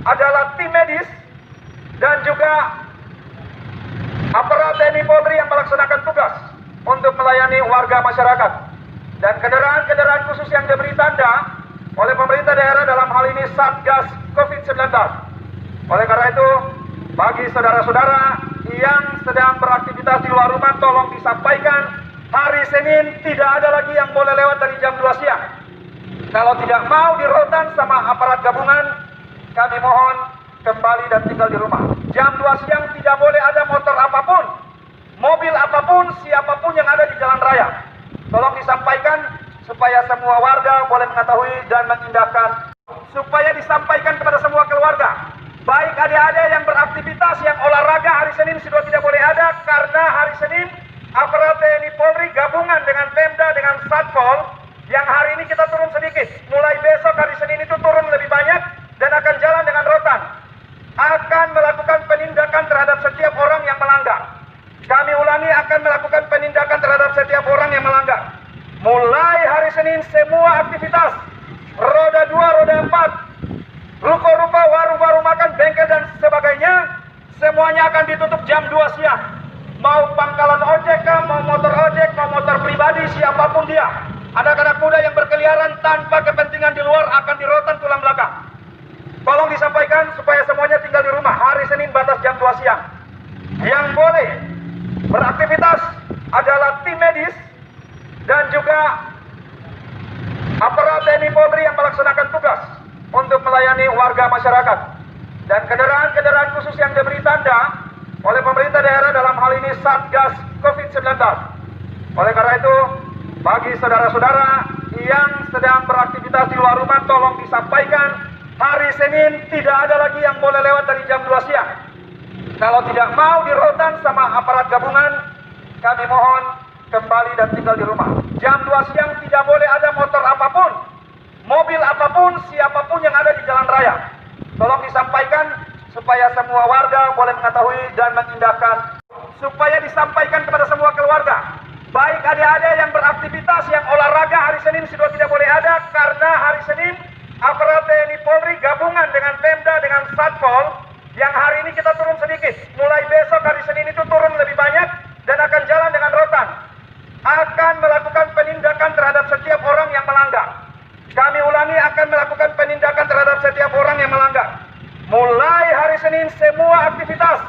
adalah tim medis dan juga aparat TNI Polri yang melaksanakan tugas untuk melayani warga masyarakat. Dan kendaraan-kendaraan khusus yang diberi tanda oleh pemerintah daerah, dalam hal ini Satgas COVID-19. Oleh karena itu, bagi saudara-saudara yang sedang beraktivitas di luar rumah, tolong disampaikan hari Senin tidak ada lagi yang boleh lewat dari jam 2 siang. Kalau tidak mau dirotan sama aparat gabungan, kami mohon kembali dan tinggal di rumah. Jam 2 siang tidak boleh ada motor apapun, mobil apapun, siapapun yang ada di jalan raya. Tolong disampaikan supaya semua warga boleh mengetahui dan mengindahkan. Supaya disampaikan kepada semua keluarga, baik adik-adik yang beraktivitas, yang olahraga hari Senin sudah tidak boleh ada, karena hari Senin aparat TNI Polri gabungan dengan Pemda, dengan Satpol, yang hari ini kita turun sedikit. Mulai besok hari Senin itu turun lebih banyak dan akan jalan dengan rotan. Akan melakukan penindakan terhadap setiap orang yang melanggar. Kami ulangi, akan melakukan penindakan terhadap setiap orang yang melanggar. Mulai hari Senin semua aktivitas, roda 2, roda 4, ruko-ruko, warung-warung makan, bengkel dan sebagainya, semuanya akan ditutup jam 2 siang. Mau pangkalan ojek kah, mau motor ojek, mau motor pribadi, siapapun dia. Ada anak muda yang berkeliaran tanpa kepentingan di luar akan dirotan tulang belakang. Tolong disampaikan supaya semuanya tinggal di rumah. Hari Senin batas jam 2 siang. Yang boleh beraktivitas adalah tim medis dan juga aparat TNI Polri yang melaksanakan tugas untuk melayani warga masyarakat. Dan kendaraan-kendaraan khusus yang diberi tanda oleh pemerintah daerah, dalam hal ini Satgas COVID-19. Oleh karena itu, bagi saudara-saudara yang sedang beraktivitas di luar rumah, tolong disampaikan hari Senin tidak ada lagi yang boleh lewat dari jam 2 siang. Kalau tidak mau dirotan sama aparat gabungan, kami mohon kembali dan tinggal di rumah. Jam 2 siang tidak boleh ada motor apapun, mobil apapun, siapapun yang ada di jalan raya. Tolong disampaikan supaya semua warga boleh mengetahui dan mengindahkan. Supaya disampaikan kepada semua keluarga, baik adik-adik yang beraktivitas, yang olahraga hari Senin sudah tidak boleh ada, karena hari Senin aparat TNI Polri gabungan dengan Pemda, dengan Satpol, yang hari ini kita turun sedikit. Mulai besok hari Senin itu turun lebih banyak dan akan jalan dengan rotan. Akan melakukan penindakan terhadap setiap orang yang melanggar. Kami ulangi, akan melakukan penindakan terhadap setiap orang yang melanggar. Mulai hari Senin semua aktivitas,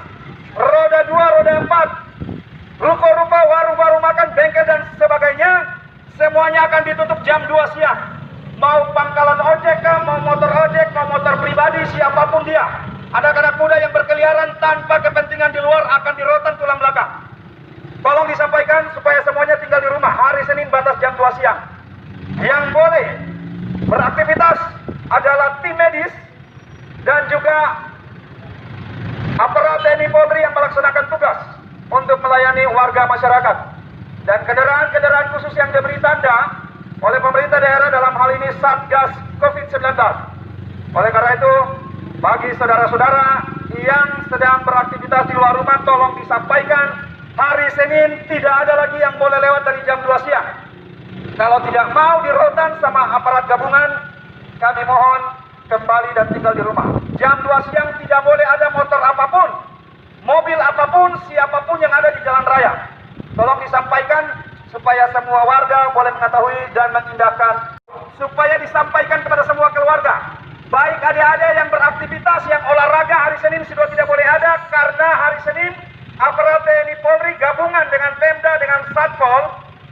roda 2, roda 4, ruko-ruko, warung-warung makan, bengkel dan sebagainya, semuanya akan ditutup jam 2 siang. Mau pangkalan ojek kah, mau motor ojek, mau motor pribadi, siapapun dia. Ada anak muda yang berkeliaran tanpa kepentingan di luar akan dirotan tulang belakang. Tolong disampaikan supaya semuanya tinggal di rumah. Hari Senin batas jam 2 siang. Yang boleh beraktivitas adalah tim medis dan juga aparat TNI Polri yang melaksanakan tugas untuk melayani warga masyarakat. Dan kendaraan-kendaraan khusus yang diberi tanda oleh pemerintah daerah, dalam hal ini Satgas COVID-19. Oleh karena itu, bagi saudara-saudara yang sedang beraktivitas di luar rumah, tolong disampaikan hari Senin tidak ada lagi yang boleh lewat dari jam 2 siang. Kalau tidak mau dirotan sama aparat gabungan, kami mohon kembali dan tinggal di rumah. Jam 2 siang tidak boleh ada motor apapun, mobil apapun, siapapun yang ada di jalan raya. Tolong disampaikan supaya semua warga boleh mengetahui dan mengindahkan supaya disampaikan kepada semua keluarga, baik adik-adik yang beraktivitas yang olahraga hari Senin sudah tidak boleh ada karena hari Senin aparat TNI Polri gabungan dengan Pemda dengan Satpol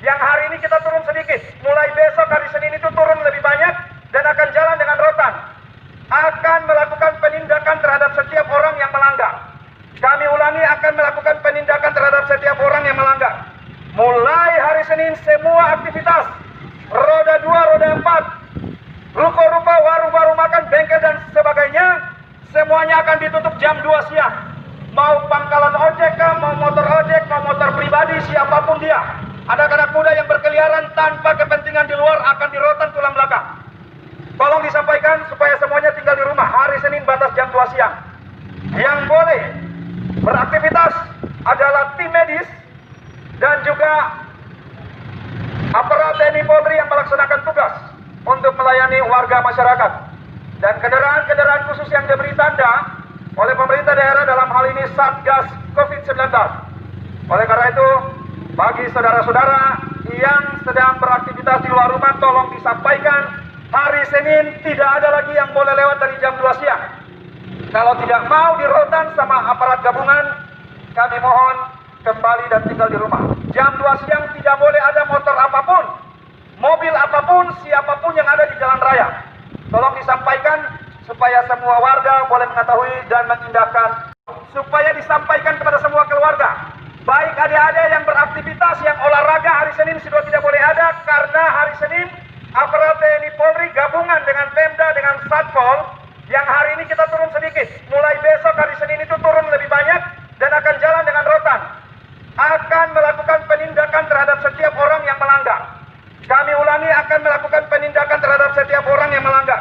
yang hari ini kita turun sedikit. Mulai besok hari Senin itu turun lebih banyak dan akan jalan dengan rotan. Akan melakukan penindakan terhadap setiap orang yang melanggar. Kami ulangi, akan melakukan penindakan terhadap setiap orang yang melanggar. Mulai hari Senin semua aktivitas roda 2, roda 4, ruko-ruko, warung-warung makan, bengkel dan sebagainya semuanya akan ditutup jam 2 siang. Mau pangkalan ojek, mau motor ojek, mau motor pribadi, siapapun dia. Anak-anak muda yang berkeliaran tanpa kepentingan di luar akan dirotan tulang belakang. Tolong disampaikan supaya semuanya tinggal di rumah. Hari Senin batas jam 2 siang. Yang boleh beraktivitas adalah tim medis dan juga aparat TNI Polri yang melaksanakan tugas untuk melayani warga masyarakat. Dan kendaraan-kendaraan khusus yang diberi tanda oleh pemerintah daerah dalam hal ini Satgas COVID-19. Oleh karena itu, bagi saudara-saudara yang sedang beraktivitas di luar rumah, tolong disampaikan hari Senin tidak ada lagi yang boleh lewat dari jam 2 siang. Kalau tidak mau dirotan sama aparat gabungan, kami mohon kembali dan tinggal di rumah. Jam 2 siang tidak boleh ada motor apapun, mobil apapun, siapapun yang ada di jalan raya. Tolong disampaikan supaya semua warga boleh mengetahui dan mengindahkan. Supaya disampaikan kepada semua keluarga, baik adik-adik yang beraktivitas yang olahraga hari Senin sudah tidak boleh ada karena hari Senin aparat TNI Polri gabungan dengan Pemda dengan Satpol yang hari ini kita turun sedikit. Mulai besok hari Senin itu turun lebih banyak dan akan jalan dengan rotan. Akan melakukan penindakan terhadap setiap orang yang melanggar. Kami ulangi, akan melakukan penindakan terhadap setiap orang yang melanggar.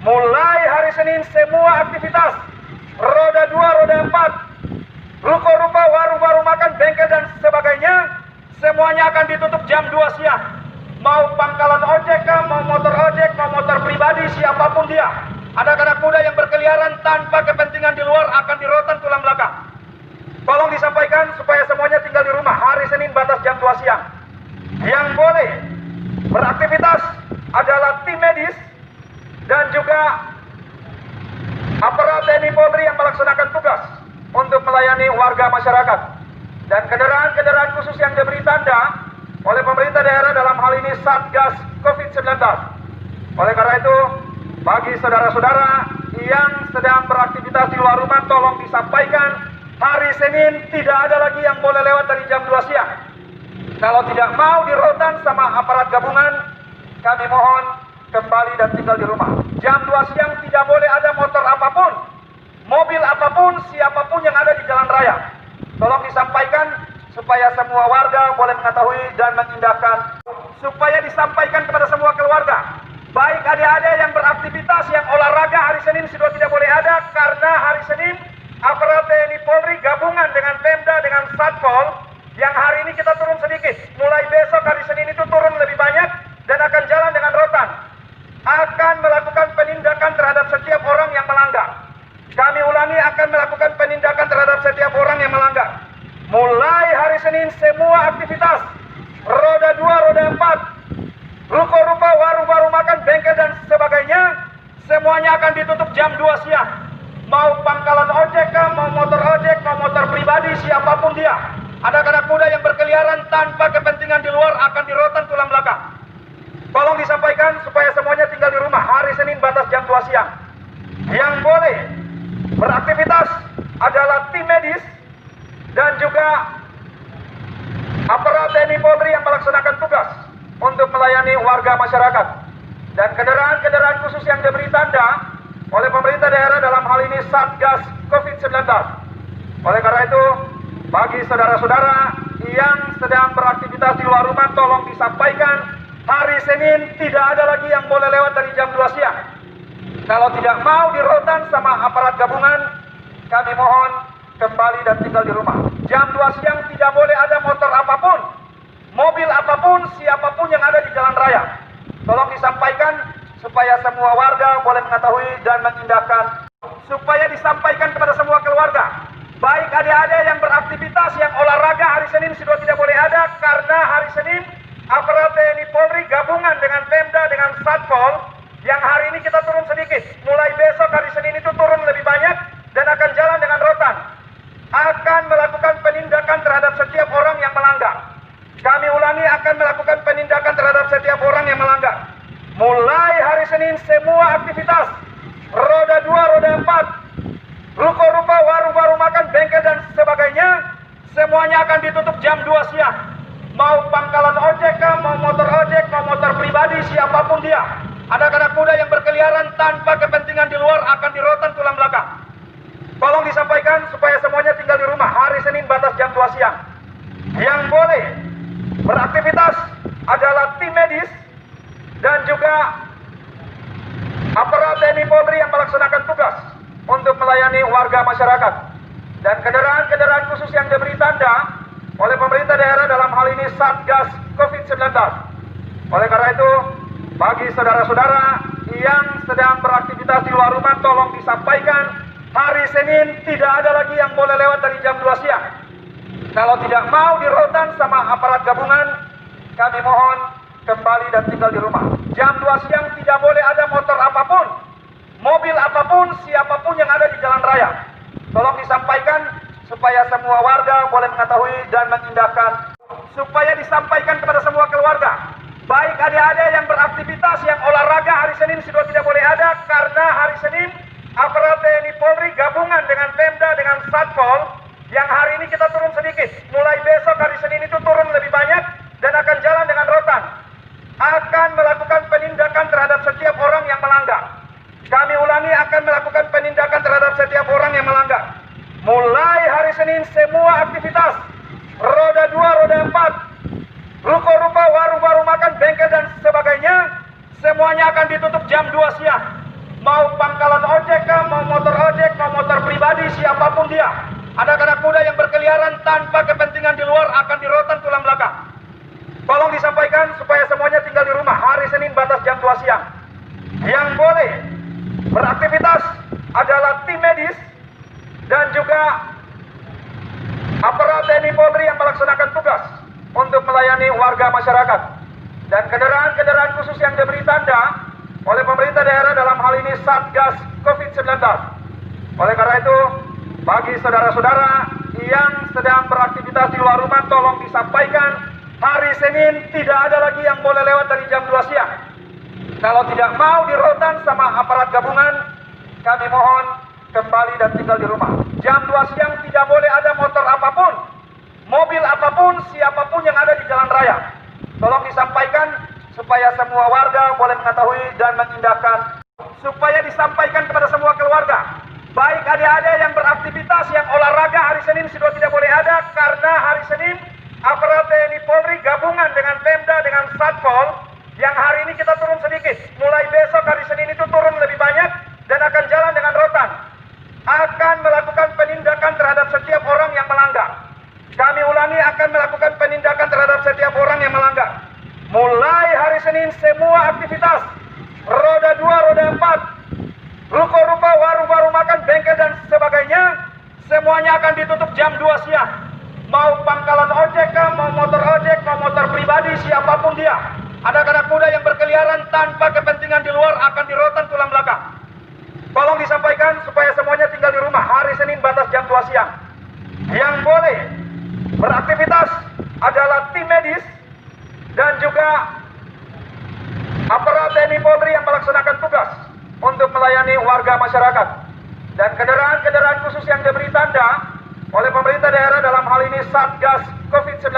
Mulai hari Senin semua aktivitas roda 2, roda 4, ruko-ruko, warung-warung makan, bengkel dan sebagainya semuanya akan ditutup jam 2 siang. Mau pangkalan ojek, mau motor ojek, mau motor pribadi, siapapun dia. Anak-anak muda yang berkeliaran tanpa kepentingan di luar akan dirotan tulang belakang. Tolong disampaikan supaya semuanya tinggal di rumah. Hari Senin batas jam 2 siang. Yang boleh beraktivitas adalah tim medis dan juga aparat TNI Polri yang melaksanakan tugas untuk melayani warga masyarakat. Dan kendaraan-kendaraan khusus yang diberi tanda oleh pemerintah daerah dalam hal ini Satgas COVID-19. Oleh karena itu, bagi saudara-saudara yang sedang beraktivitas di luar rumah, tolong disampaikan hari Senin tidak ada lagi yang boleh lewat dari jam 2 siang. Kalau tidak mau dirotan sama aparat gabungan, kami mohon kembali dan tinggal di rumah. Jam 2 siang tidak boleh ada motor apapun, mobil apapun, siapapun yang ada di jalan raya. Tolong disampaikan supaya semua warga boleh mengetahui dan mengindahkan. Supaya disampaikan kepada semua keluarga, baik adik-adik yang beraktivitas yang olahraga hari Senin sudah tidak boleh ada karena hari Senin aparat TNI Polri gabungan dengan Pemda dengan Satpol yang hari ini kita turun sedikit. Mulai besok hari Senin itu turun lebih banyak dan akan jalan dengan rotan. Akan melakukan penindakan terhadap setiap orang yang melanggar. Kami ulangi, akan melakukan penindakan terhadap setiap orang yang melanggar. Mulai hari Senin semua aktivitas roda 2, roda 4, ruko-ruko, warung-warung makan, bengkel dan sebagainya semuanya akan ditutup jam 2 siang. Mau pangkalan ojek, mau motor ojek, mau motor pribadi, siapapun dia. Anak-anak muda yang berkeliaran tanpa kepentingan di luar akan dirotan tulang belakang. Tolong disampaikan supaya semuanya tinggal di rumah. Hari Senin batas jam 2 siang. Yang boleh beraktivitas adalah tim medis dan juga aparat TNI Polri yang melaksanakan tugas untuk melayani warga masyarakat. Dan kendaraan-kendaraan khusus yang diberi tanda oleh pemerintah daerah dalam hal ini Satgas COVID-19. Oleh karena itu, bagi saudara-saudara yang sedang beraktivitas di luar rumah, tolong disampaikan hari Senin tidak ada lagi yang boleh lewat dari jam 2 siang. Kalau tidak mau dirotan sama aparat gabungan, kami mohon kembali dan tinggal di rumah. Jam 2 siang tidak boleh ada motor apapun, mobil apapun, siapapun yang ada di jalan raya. Tolong disampaikan supaya semua warga boleh mengetahui dan mengindahkan. Supaya disampaikan kepada semua keluarga, baik adik-adik yang beraktivitas yang olahraga hari Senin sudah tidak boleh ada karena hari Senin aparat TNI Polri gabungan dengan Pemda dengan Satpol yang hari ini kita turun sedikit. Mulai besok hari Senin itu turun lebih banyak dan akan jalan dengan rotan. Akan melakukan penindakan terhadap setiap orang yang melanggar. Kami ulangi, akan melakukan penindakan terhadap setiap orang yang melanggar. Mulai hari Senin semua aktivitas roda 2, roda 4, ruko-ruko, warung-warung makan, bengkel dan sebagainya semuanya akan ditutup jam 2 siang. Mau pangkalan ojek kah, mau motor ojek, mau motor pribadi, siapapun dia. Ada anak muda yang berkeliaran tanpa kepentingan di luar akan dirotan tulang belakang. Tolong disampaikan supaya semuanya tinggal di rumah. Hari Senin batas jam 2 siang. Yang boleh beraktivitas adalah tim medis dan juga aparat TNI Polri yang melaksanakan tugas untuk melayani warga masyarakat. Dan kendaraan-kendaraan khusus yang diberi tanda oleh pemerintah daerah dalam hal ini Satgas COVID-19. Oleh karena itu, bagi saudara-saudara yang sedang beraktivitas di luar rumah, tolong disampaikan hari Senin tidak ada lagi yang boleh lewat dari jam 2 siang. Kalau tidak mau dirotan sama aparat gabungan, kami mohon kembali dan tinggal di rumah. Jam 2 siang tidak boleh ada motor apapun, mobil apapun, siapapun yang ada di jalan raya. Tolong disampaikan supaya semua warga boleh mengetahui dan mengindahkan. Supaya disampaikan kepada semua keluarga, baik adik-adik yang beraktivitas, yang olahraga hari Senin sudah tidak boleh ada, karena hari Senin aparat TNI Polri gabungan dengan Pemda dengan Satpol yang hari ini kita turun sedikit. Mulai besok hari Senin itu turun lebih banyak dan akan jalan dengan rotan. Akan melakukan penindakan terhadap setiap orang yang melanggar. Kami ulangi, akan melakukan penindakan terhadap setiap orang yang melanggar. Mulai hari Senin semua aktivitas roda 2, roda 4, ruko-ruko, warung-warung makan, bengkel dan sebagainya semuanya akan ditutup jam 2 siang. Mau pangkalan ojek kah, mau motor ojek, mau motor pribadi, siapapun dia. Ada anak muda yang berkeliaran tanpa kepentingan di luar akan dirotan tulang belakang. Tolong disampaikan supaya semuanya tinggal di rumah. Hari Senin batas jam 2 siang. Yang boleh beraktivitas adalah tim medis dan juga aparat TNI Polri yang melaksanakan tugas untuk melayani warga masyarakat. Dan kendaraan-kendaraan khusus yang diberi tanda oleh pemerintah daerah dalam hal ini Satgas COVID-19. Oleh karena itu, bagi saudara-saudara yang sedang beraktivitas di luar rumah, tolong disampaikan hari Senin tidak ada lagi yang boleh lewat dari jam 2 siang. Kalau tidak mau dirotan sama aparat gabungan, kami mohon kembali dan tinggal di rumah. Jam 2 siang tidak boleh ada motor apapun, mobil apapun, siapapun yang ada di jalan raya. Tolong disampaikan supaya semua warga boleh mengetahui dan mengindahkan. Supaya disampaikan kepada semua keluarga, baik adik-adik yang beraktivitas, yang olahraga hari Senin sudah tidak boleh ada, karena hari Senin aparat TNI Polri gabungan dengan Pemda dengan Satpol yang hari ini kita turun sedikit. Mulai besok hari Senin itu turun lebih banyak dan akan jalan dengan rotan. Akan melakukan penindakan terhadap setiap orang yang melanggar. Kami ulangi, akan melakukan penindakan terhadap setiap orang yang melanggar. Mulai hari Senin semua aktivitas roda 2, roda 4, ruko-ruko, warung-warung makan, bengkel dan sebagainya semuanya akan ditutup jam 2 siang. Mau pangkalan ojek kah, mau motor ojek, mau motor pribadi, siapapun dia. Ada anak muda yang berkeliaran tanpa kepentingan di luar akan dirotan tulang belakang. Tolong disampaikan supaya semuanya tinggal di rumah. Hari Senin batas jam 2 siang. Yang boleh beraktivitas adalah tim medis dan juga aparat TNI Polri yang melaksanakan tugas untuk melayani warga masyarakat. Dan kendaraan-kendaraan khusus yang diberi tanda oleh pemerintah daerah dalam hal ini Satgas COVID-19.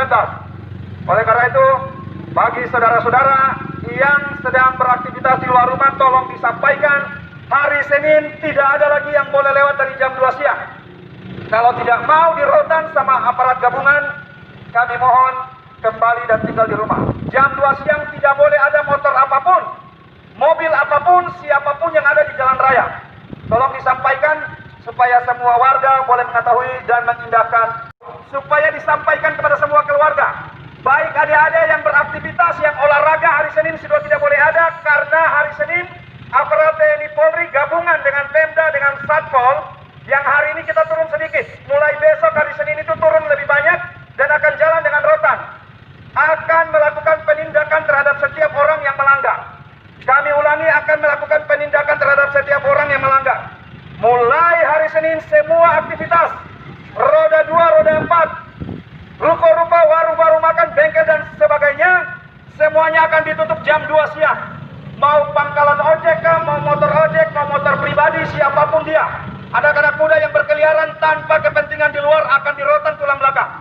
Oleh karena itu, bagi saudara-saudara yang sedang beraktivitas di luar rumah, tolong disampaikan hari Senin tidak ada lagi yang boleh lewat dari jam 2 siang. Kalau tidak mau dirotan sama aparat gabungan, kami mohon kembali dan tinggal di rumah. Jam 2 siang tidak boleh ada motor apapun, mobil apapun, siapapun yang ada di jalan raya. Tolong disampaikan supaya semua warga boleh mengetahui dan mengindahkan. Supaya disampaikan kepada semua keluarga, baik adik-adik yang beraktivitas, yang olahraga hari Senin sudah tidak boleh ada, karena hari Senin aparat TNI Polri gabungan dengan Pemda dengan Satpol yang hari ini kita turun sedikit. Mulai besok hari Senin itu turun lebih banyak dan akan jalan dengan rotan. Akan melakukan penindakan akan melakukan penindakan terhadap setiap orang yang melanggar. Mulai hari Senin semua aktivitas roda 2, roda 4, ruko-ruko, warung-warung makan, bengkel dan sebagainya semuanya akan ditutup jam 2 siang. Mau pangkalan ojek kah, mau motor ojek, mau motor pribadi, siapapun dia. Ada anak muda yang berkeliaran tanpa kepentingan di luar akan dirotan tulang belakang.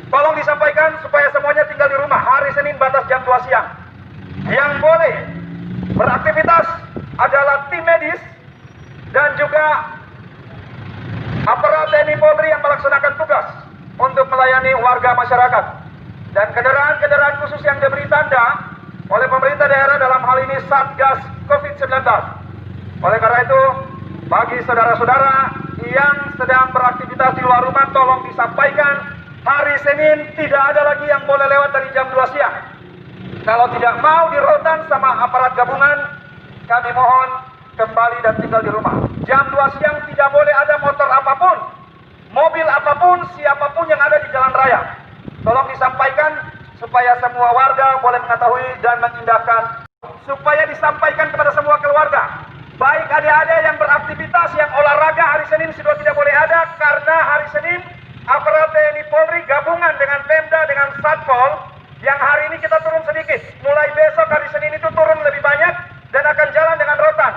Tolong disampaikan supaya semuanya tinggal di rumah. Hari Senin batas jam 2 siang. Yang boleh beraktivitas adalah tim medis dan juga aparat TNI Polri yang melaksanakan tugas untuk melayani warga masyarakat. Dan kendaraan-kendaraan khusus yang diberi tanda oleh pemerintah daerah dalam hal ini Satgas COVID-19. Oleh karena itu, bagi saudara-saudara yang sedang beraktivitas di luar rumah, tolong disampaikan hari Senin tidak ada lagi yang boleh lewat dari jam 2 siang. Kalau tidak mau dirotan sama aparat gabungan, kami mohon kembali dan tinggal di rumah. Jam 2 siang tidak boleh ada motor apapun, mobil apapun, siapapun yang ada di jalan raya. Tolong disampaikan supaya semua warga boleh mengetahui dan mengindahkan. Supaya disampaikan kepada semua keluarga, baik adik-adik yang beraktivitas, yang olahraga hari Senin sudah tidak boleh ada, karena hari Senin aparat TNI Polri gabungan dengan Pemda, dengan Satpol, yang hari ini kita turun sedikit. Mulai besok hari Senin itu turun lebih banyak dan akan jalan dengan rotan.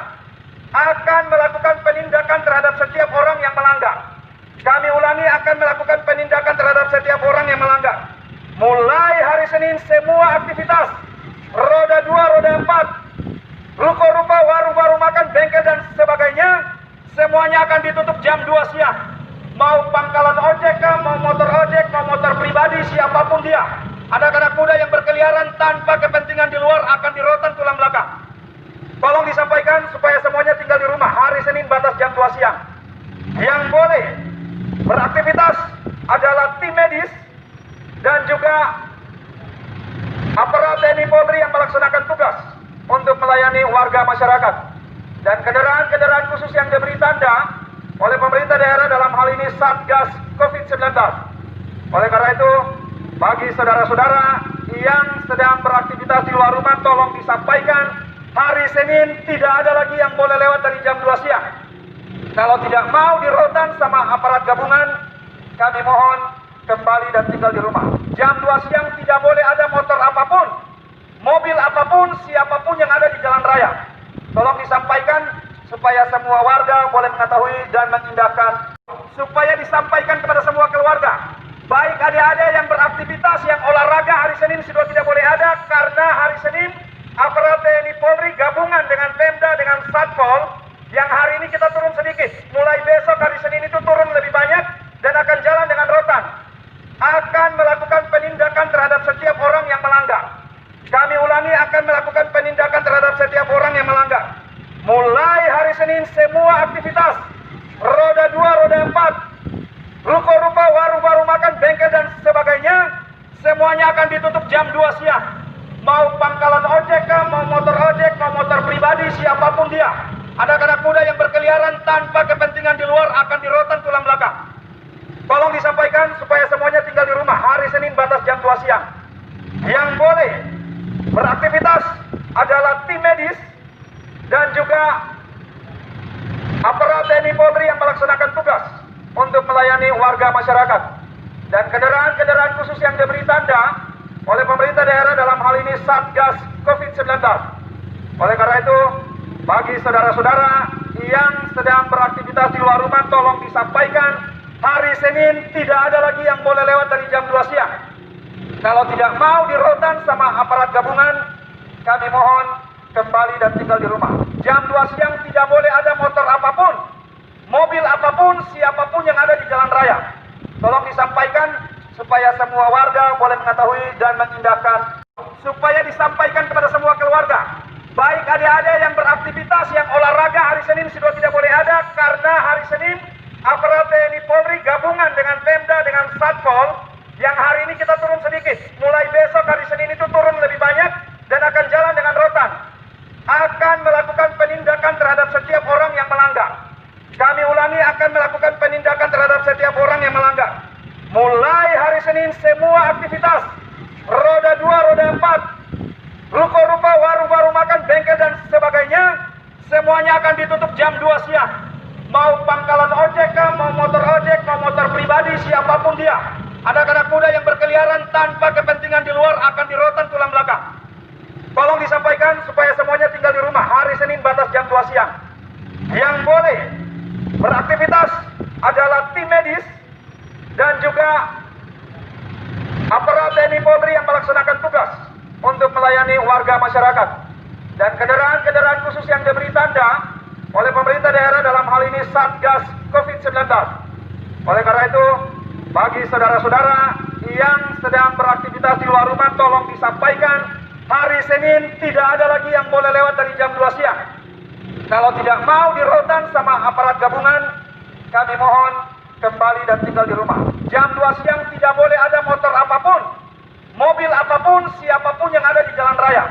Akan melakukan penindakan terhadap setiap orang yang melanggar. Kami ulangi, akan melakukan penindakan terhadap setiap orang yang melanggar. Mulai hari Senin semua aktivitas roda 2, roda 4, ruko-ruko, warung-warung makan, bengkel dan sebagainya semuanya akan ditutup jam 2 siang. Mau pangkalan ojek kah, mau motor ojek, mau motor pribadi, siapapun dia. Ada anak muda yang berkeliaran tanpa kepentingan di luar akan dirotan tulang belakang. Tolong disampaikan supaya semuanya tinggal di rumah. Hari Senin batas jam 2 siang. Yang boleh beraktivitas adalah tim medis dan juga aparat TNI Polri yang melaksanakan tugas untuk melayani warga masyarakat. Dan kendaraan-kendaraan khusus yang diberi tanda oleh pemerintah daerah dalam hal ini Satgas COVID-19. Oleh karena itu, bagi saudara-saudara yang sedang beraktivitas di luar rumah, tolong disampaikan hari Senin tidak ada lagi yang boleh lewat dari jam 2 siang. Kalau tidak mau dirotan sama aparat gabungan, kami mohon kembali dan tinggal di rumah. Jam 2 siang tidak boleh ada motor apapun, mobil apapun, siapapun yang ada di jalan raya. Tolong disampaikan supaya semua warga boleh mengetahui dan mengindahkan. Supaya disampaikan kepada semua keluarga, baik adik-adik yang beraktivitas, yang olahraga hari Senin sudah tidak boleh ada, karena hari Senin aparat TNI Polri gabungan dengan Pemda, dengan Satpol, yang hari ini kita turun sedikit. Mulai besok hari Senin itu turun lebih banyak dan akan jalan dengan rotan. Akan melakukan penindakan terhadap setiap orang yang melanggar. Kami ulangi, akan melakukan penindakan terhadap setiap orang yang melanggar. Mulai hari Senin semua aktivitas roda 2, roda 4, ruko-ruko, warung-warung makan, bengkel dan sebagainya semuanya akan ditutup jam 2 siang. Mau pangkalan ojek kah, mau motor ojek, mau motor pribadi, siapapun dia. Ada anak muda yang berkeliaran tanpa kepentingan di luar akan dirotan tulang belakang. Tolong disampaikan supaya semuanya tinggal di rumah. Hari Senin batas jam 2 siang. Yang boleh beraktivitas adalah tim medis dan juga aparat TNI Polri yang melaksanakan tugas untuk melayani warga masyarakat. Dan kendaraan-kendaraan khusus yang diberi tanda oleh pemerintah daerah dalam hal ini Satgas COVID-19. Oleh karena itu, bagi saudara-saudara yang sedang beraktivitas di luar rumah, tolong disampaikan hari Senin tidak ada lagi yang boleh lewat dari jam 2 siang. Kalau tidak mau dirotan sama aparat gabungan, kami mohon kembali dan tinggal di rumah. Jam 2 siang tidak boleh ada motor apapun, mobil apapun, siapapun yang ada di jalan raya. Tolong disampaikan supaya semua warga boleh mengetahui dan mengindahkan. Supaya disampaikan kepada semua keluarga, baik adik-adik yang beraktivitas, yang olahraga hari Senin sudah tidak boleh ada, karena hari Senin aparat TNI Polri gabungan dengan Pemda, dengan Satpol, yang hari ini kita turun sedikit. Mulai besok hari Senin itu turun lebih banyak dan akan jalan dengan rotan. Akan melakukan penindakan terhadap setiap orang yang melanggar. Kami ulangi, akan melakukan penindakan terhadap setiap orang yang melanggar. Mulai hari Senin semua aktivitas roda 2, roda 4, ruko-ruko, warung-warung makan, bengkel dan sebagainya akan ditutup jam 2 siang. Mau pangkalan ojek kah, mau motor ojek, mau motor pribadi, siapapun dia. Ada anak muda yang berkeliaran tanpa kepentingan di luar akan dirotan tulang belakang. Tolong disampaikan supaya semuanya tinggal di rumah. Hari Senin batas jam 2 siang. Yang boleh beraktivitas adalah tim medis dan juga aparat TNI Polri yang melaksanakan tugas untuk melayani warga masyarakat. Dan kendaraan-kendaraan khusus yang diberi tanda oleh pemerintah daerah dalam hal ini Satgas COVID-19. Oleh karena itu, bagi saudara-saudara yang sedang beraktivitas di luar rumah, tolong disampaikan hari Senin tidak ada lagi yang boleh lewat dari jam 2 siang. Kalau tidak mau dirotan sama aparat gabungan, kami mohon kembali dan tinggal di rumah. Jam 2 siang tidak boleh ada motor apapun, mobil apapun, siapapun yang ada di jalan raya.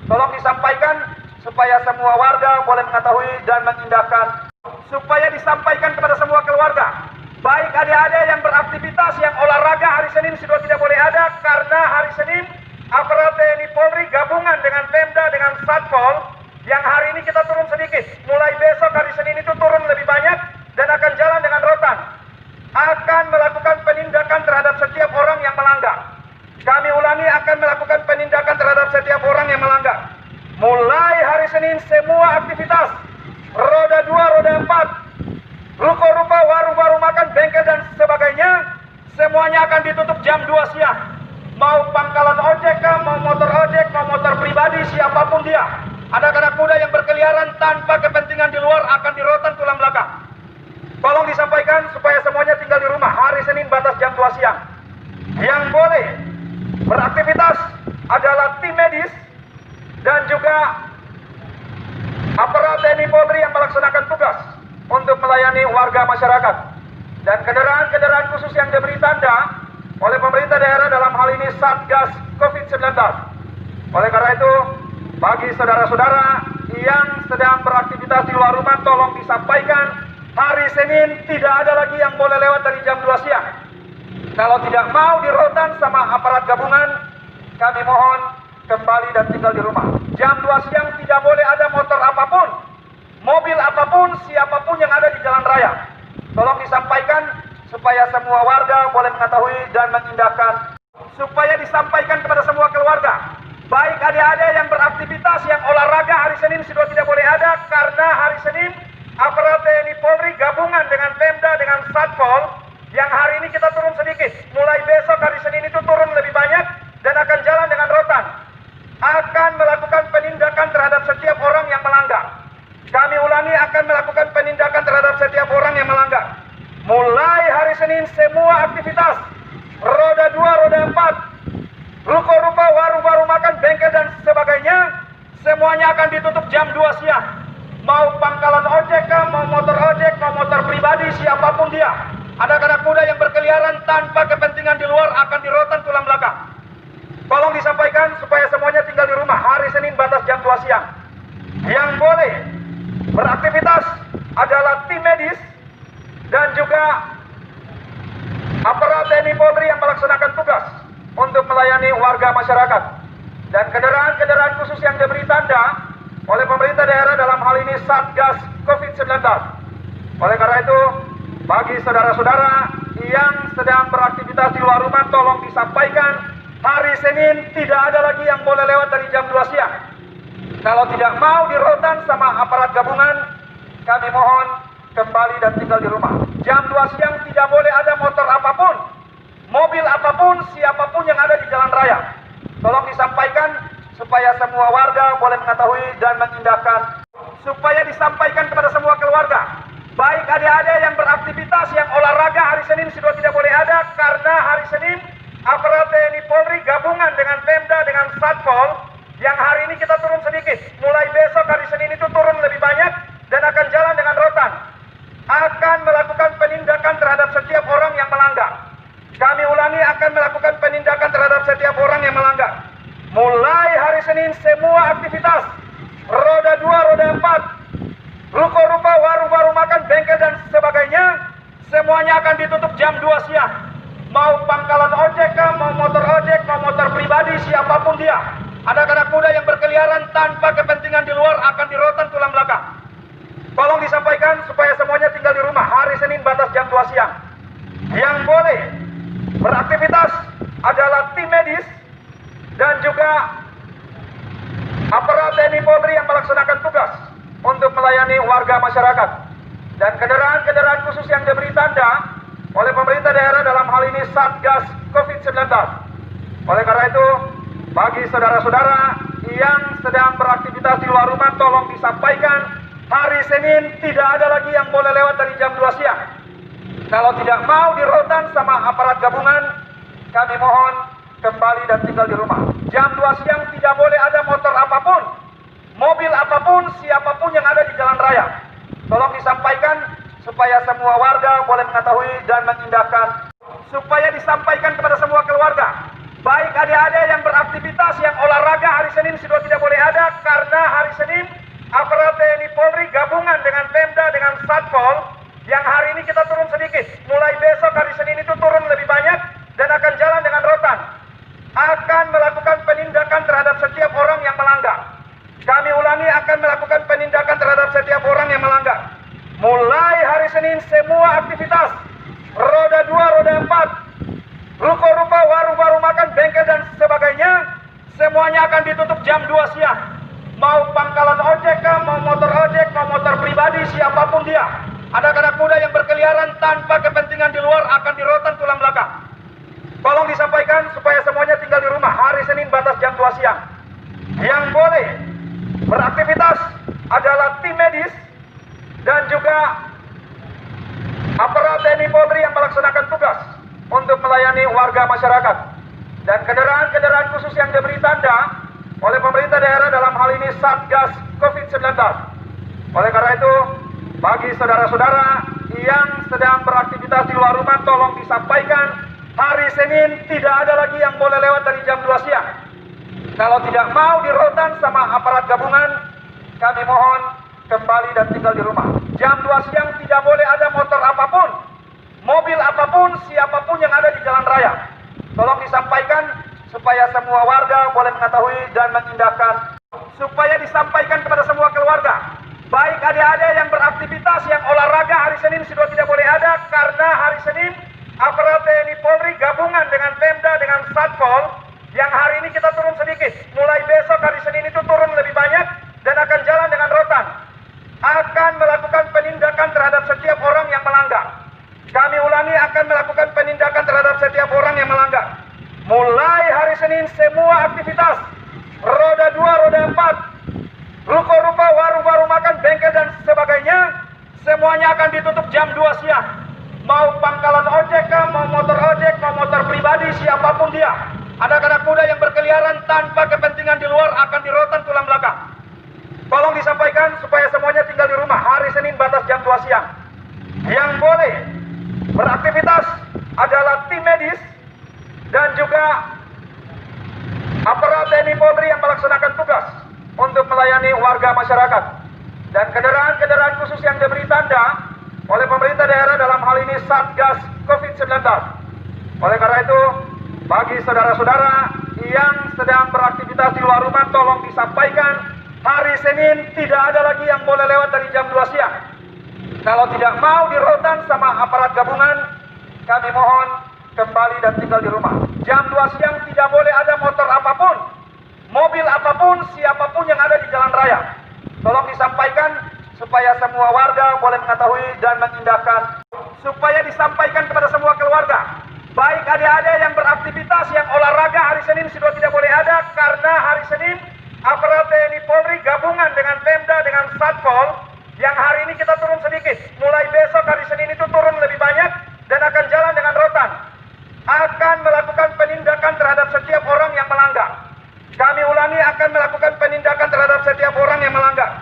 Tolong disampaikan supaya semua warga boleh mengetahui dan mengindahkan. Supaya disampaikan kepada semua keluarga, baik adik-adik yang beraktivitas, yang olahraga hari Senin sudah tidak boleh ada, karena hari Senin aparat TNI Polri gabungan dengan Pemda, dengan Satpol, yang hari ini kita turun sedikit. Mulai besok hari Senin itu turun lebih banyak dan akan jalan dengan rotan. Akan melakukan penindakan terhadap setiap orang yang melanggar. Kami ulangi, akan melakukan penindakan terhadap setiap orang yang melanggar. Mulai hari Senin semua aktivitas, roda 2, roda 4, ruko-ruko, warung-warung makan, bengkel dan sebagainya, semuanya akan ditutup jam 2 siang. Mau pangkalan ojek kah, mau motor ojek, mau motor pribadi, siapapun dia. Ada anak muda yang berkeliaran tanpa kepentingan di luar akan dirotan tulang belakang. Tolong disampaikan supaya semuanya tinggal di rumah. Hari Senin batas jam 2 siang. Yang boleh beraktivitas adalah tim medis dan juga aparat TNI Polri yang melaksanakan tugas untuk melayani warga masyarakat. Dan kendaraan-kendaraan khusus yang diberi tanda oleh pemerintah daerah dalam hal ini Satgas COVID-19. Oleh karena itu, bagi saudara-saudara yang sedang beraktivitas di luar rumah, tolong disampaikan hari Senin tidak ada lagi yang boleh lewat dari jam 2 siang. Kalau tidak mau dirotan sama aparat gabungan, kami mohon kembali dan tinggal di rumah. Jam 2 siang tidak boleh ada motor apapun, mobil apapun, siapapun yang ada di jalan raya. Tolong disampaikan supaya semua warga boleh mengetahui dan mengindahkan. Supaya disampaikan kepada semua keluarga, baik adik-adik yang beraktivitas, yang olahraga hari Senin sudah tidak boleh ada, karena hari Senin aparat TNI Polri gabungan dengan Pemda, dengan Satpol, yang hari ini kita turun sedikit. Mulai besok hari Senin itu turun lebih banyak dan akan jalan dengan rotan. Akan melakukan penindakan terhadap setiap orang yang melanggar. Kami ulangi, akan melakukan penindakan terhadap setiap orang yang melanggar. Mulai hari Senin semua aktivitas, roda 2, roda 4, ruko-ruko, warung-warung makan, bengkel dan sebagainya, semuanya akan ditutup jam 2 siang. Mau pangkalan ojek kah, mau motor ojek, mau motor pribadi, siapapun dia. Ada anak muda yang berkeliaran tanpa kepentingan di luar akan dirotan tulang belakang. Tolong disampaikan supaya semuanya tinggal di rumah. Hari Senin batas jam 2 siang. Yang boleh beraktivitas adalah tim medis dan juga aparat TNI Polri yang melaksanakan tugas untuk melayani warga masyarakat. Dan kendaraan-kendaraan khusus yang diberi tanda oleh pemerintah daerah dalam hal ini Satgas COVID-19. Oleh karena itu, bagi saudara-saudara yang sedang beraktivitas di luar rumah, tolong disampaikan hari Senin tidak ada lagi yang boleh lewat dari jam 2 siang. Kalau tidak mau dirotan sama aparat gabungan, kami mohon kembali dan tinggal di rumah. Jam 2 siang tidak boleh ada motor apapun, mobil apapun, siapapun yang ada di jalan raya. Tolong disampaikan supaya semua warga boleh mengetahui dan mengindahkan. Supaya disampaikan kepada semua keluarga, baik adik-adik yang beraktivitas, yang olahraga hari Senin sudah tidak boleh ada, karena hari Senin aparat TNI Polri gabungan dengan Pemda, dengan Satpol, yang hari ini kita turun sedikit. Mulai besok hari Senin itu turun lebih banyak dan akan jalan dengan rotan. Akan melakukan penindakan terhadap setiap orang yang melanggar. Kami ulangi, akan melakukan penindakan terhadap setiap orang yang melanggar. Mulai hari Senin semua aktivitas, roda 2, roda 4, ruko-ruko, warung-warung makan, bengkel dan sebagainya, semuanya akan ditutup jam 2 siang. Mau pangkalan ojek kah, mau motor ojek, mau motor pribadi, siapapun dia. Ada anak muda yang berkeliaran tanpa kepentingan di luar akan dirotan tulang belakang. jam 2 siang. Yang boleh beraktivitas adalah tim medis dan juga aparat TNI Polri yang melaksanakan tugas untuk melayani warga masyarakat. Dan kendaraan-kendaraan khusus yang diberi tanda oleh pemerintah daerah dalam hal ini Satgas COVID-19. Oleh karena itu, bagi saudara-saudara yang sedang beraktivitas di luar rumah, tolong disampaikan hari Senin tidak ada lagi yang boleh lewat dari jam 2 siang. Kalau tidak mau dirotan sama aparat gabungan, kami mohon kembali dan tinggal di rumah. Jam 2 siang tidak boleh ada motor apapun, mobil apapun, siapapun yang ada di jalan raya. Tolong disampaikan supaya semua warga boleh mengetahui dan mengindahkan. Supaya disampaikan kepada semua keluarga, baik adik-adik yang beraktivitas, yang olahraga hari Senin sudah tidak boleh ada, karena hari Senin aparat TNI Polri gabungan dengan Pemda, dengan Satpol, yang hari ini kita turun sedikit. Mulai besok hari Senin itu turun lebih banyak dan akan jalan dengan rotan. Akan melakukan penindakan terhadap setiap orang yang melanggar. Kami ulangi, akan melakukan penindakan terhadap setiap orang yang melanggar. Mulai hari Senin semua aktivitas, roda 2, roda 4, ruko-ruko, warung-warung makan, bengkel dan sebagainya, semuanya akan ditutup jam 2 siang. Mau pangkalan ojek kah, mau motor ojek, mau motor pribadi, siapapun dia. Ada anak muda yang berkeliaran tanpa kepentingan di luar akan dirotan tulang belakang. Tolong disampaikan supaya semuanya tinggal di rumah. Hari Senin batas jam 2 siang. Yang boleh beraktivitas adalah tim medis dan juga aparat TNI Polri yang melaksanakan tugas untuk melayani warga masyarakat. Dan kendaraan-kendaraan khusus yang diberi tanda oleh pemerintah daerah dalam hal ini Satgas COVID-19. Oleh karena itu, bagi saudara-saudara yang sedang beraktivitas di luar rumah, tolong disampaikan hari Senin tidak ada lagi yang boleh lewat dari jam 2 siang. Kalau tidak mau dirotan sama aparat gabungan, kami mohon kembali dan tinggal di rumah. Jam 2 siang tidak boleh ada motor apapun, mobil apapun, siapapun yang ada di jalan raya. Tolong disampaikan supaya semua warga boleh mengetahui dan mengindahkan. Supaya disampaikan kepada semua keluarga, baik adik-adik yang beraktivitas, yang olahraga hari Senin sudah tidak boleh ada, karena hari Senin aparat TNI Polri gabungan dengan Pemda, dengan Satpol, yang hari ini kita turun sedikit. Mulai besok hari Senin itu turun lebih banyak dan akan jalan dengan rotan. Akan melakukan penindakan terhadap setiap orang yang melanggar. Kami ulangi, akan melakukan penindakan terhadap setiap orang yang melanggar. Mulai hari Senin semua aktivitas, roda 2, roda 4, ruko-ruko, warung-warung makan, bengkel dan sebagainya, semuanya akan ditutup jam 2 siang. Mau pangkalan ojek kah, mau motor ojek, mau motor pribadi, siapapun dia. Ada anak muda yang berkeliaran tanpa kepentingan di luar akan dirotan tulang belakang. Tolong disampaikan supaya semuanya tinggal di rumah. Hari Senin batas jam 2 siang. Yang boleh beraktivitas adalah tim medis dan juga aparat TNI Polri yang melaksanakan tugas untuk melayani warga masyarakat. Dan kendaraan-kendaraan khusus yang diberi tanda oleh pemerintah daerah dalam hal ini Satgas COVID-19. Oleh karena itu, bagi saudara-saudara yang sedang beraktivitas di luar rumah, tolong disampaikan hari Senin tidak ada lagi yang boleh lewat dari jam 2 siang. Kalau tidak mau dirotan sama aparat gabungan, kami mohon kembali dan tinggal di rumah. Jam 2 siang tidak boleh ada motor apapun, mobil apapun, siapapun yang ada di jalan raya. Tolong disampaikan supaya semua warga boleh mengetahui dan mengindahkan. Supaya disampaikan kepada semua keluarga, baik adik-adik yang beraktivitas, yang olahraga hari Senin sudah tidak boleh ada, karena hari Senin aparat TNI Polri gabungan dengan Pemda, dengan Satpol, yang hari ini kita turun sedikit. Mulai besok hari Senin itu turun lebih banyak dan akan jalan dengan rotan. Akan melakukan penindakan terhadap setiap orang yang melanggar. Kami ulangi, akan melakukan penindakan terhadap setiap orang yang melanggar.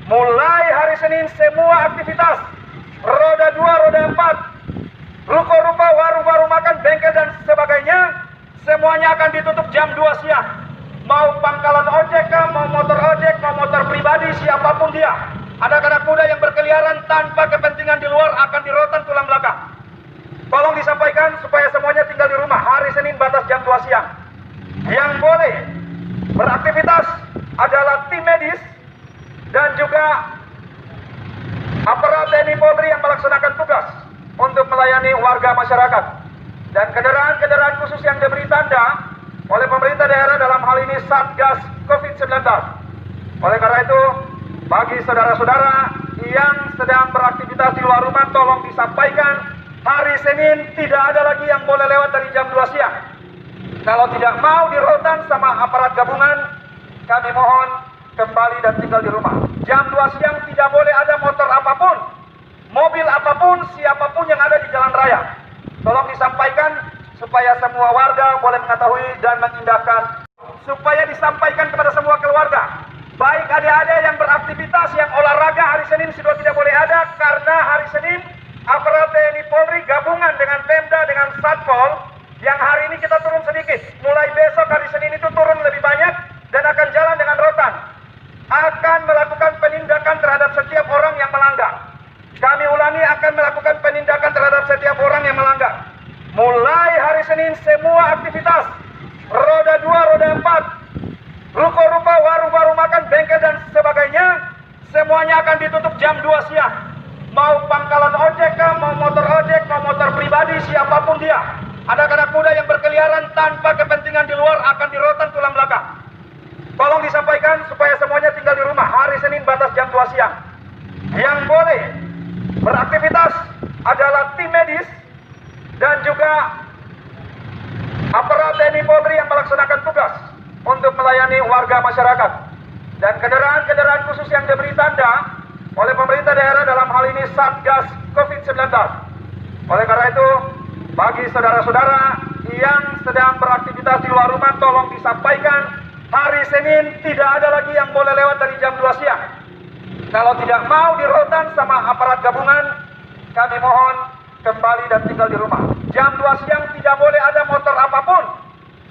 Mulai hari Senin semua aktivitas, roda 2, roda 4, ruko-ruko, warung-warung makan, bengkel dan sebagainya, semuanya akan ditutup jam 2 siang. Mau pangkalan ojek kah, mau motor ojek, mau motor pribadi, siapapun dia. Ada anak muda yang berkeliaran tanpa kepentingan di luar akan dirotan tulang belakang. Tolong disampaikan supaya semuanya tinggal di rumah. Hari Senin batas jam 2 siang. Yang boleh beraktivitas adalah tim medis dan juga aparat TNI Polri yang melaksanakan tugas untuk melayani warga masyarakat. Dan kendaraan-kendaraan khusus yang diberi tanda oleh pemerintah daerah dalam hal ini Satgas COVID-19. Oleh karena itu, bagi saudara-saudara yang sedang beraktivitas di luar rumah, tolong disampaikan hari Senin tidak ada lagi yang boleh lewat dari jam 2 siang. Kalau tidak mau di rotan sama aparat gabungan, kami mohon kembali dan tinggal di rumah. Jam 2 siang tidak boleh ada motor apapun, mobil apapun, siapapun yang ada di jalan raya. Tolong disampaikan supaya semua warga boleh mengetahui dan mengindahkan. Supaya disampaikan kepada semua keluarga, baik adik-adik yang beraktivitas, yang olahraga hari Senin sudah tidak boleh ada, karena hari Senin aparat TNI Polri gabungan dengan Pemda, dengan Satpol, yang hari ini kita turun sedikit. Mulai besok hari Senin itu turun lebih banyak dan akan jalan dengan rotan. Akan melakukan penindakan terhadap setiap orang yang melanggar. Kami ulangi, akan melakukan penindakan terhadap setiap orang yang melanggar. Mulai hari Senin semua aktivitas, roda 2, roda 4, ruko-ruko, warung-warung makan, bengkel dan sebagainya, semuanya akan ditutup jam 2 siang. Mau pangkalan ojek, mau motor ojek, mau motor pribadi, siapapun dia. Ada anak muda yang berkeliaran tanpa kepentingan di luar akan dirotan tulang belakang. Tolong disampaikan supaya semuanya tinggal di rumah. Hari Senin batas jam 2 siang. Yang boleh beraktivitas adalah tim medis dan juga aparat TNI Polri yang melaksanakan tugas untuk melayani warga masyarakat. Dan kendaraan-kendaraan khusus yang diberi tanda oleh pemerintah daerah dalam hal ini Satgas COVID-19. Oleh karena itu, bagi saudara-saudara yang sedang beraktivitas di luar rumah, tolong disampaikan hari Senin tidak ada lagi yang boleh lewat dari jam 2 siang. Kalau tidak mau di rotan sama aparat gabungan, kami mohon kembali dan tinggal di rumah. Jam 2 siang tidak boleh ada motor apapun,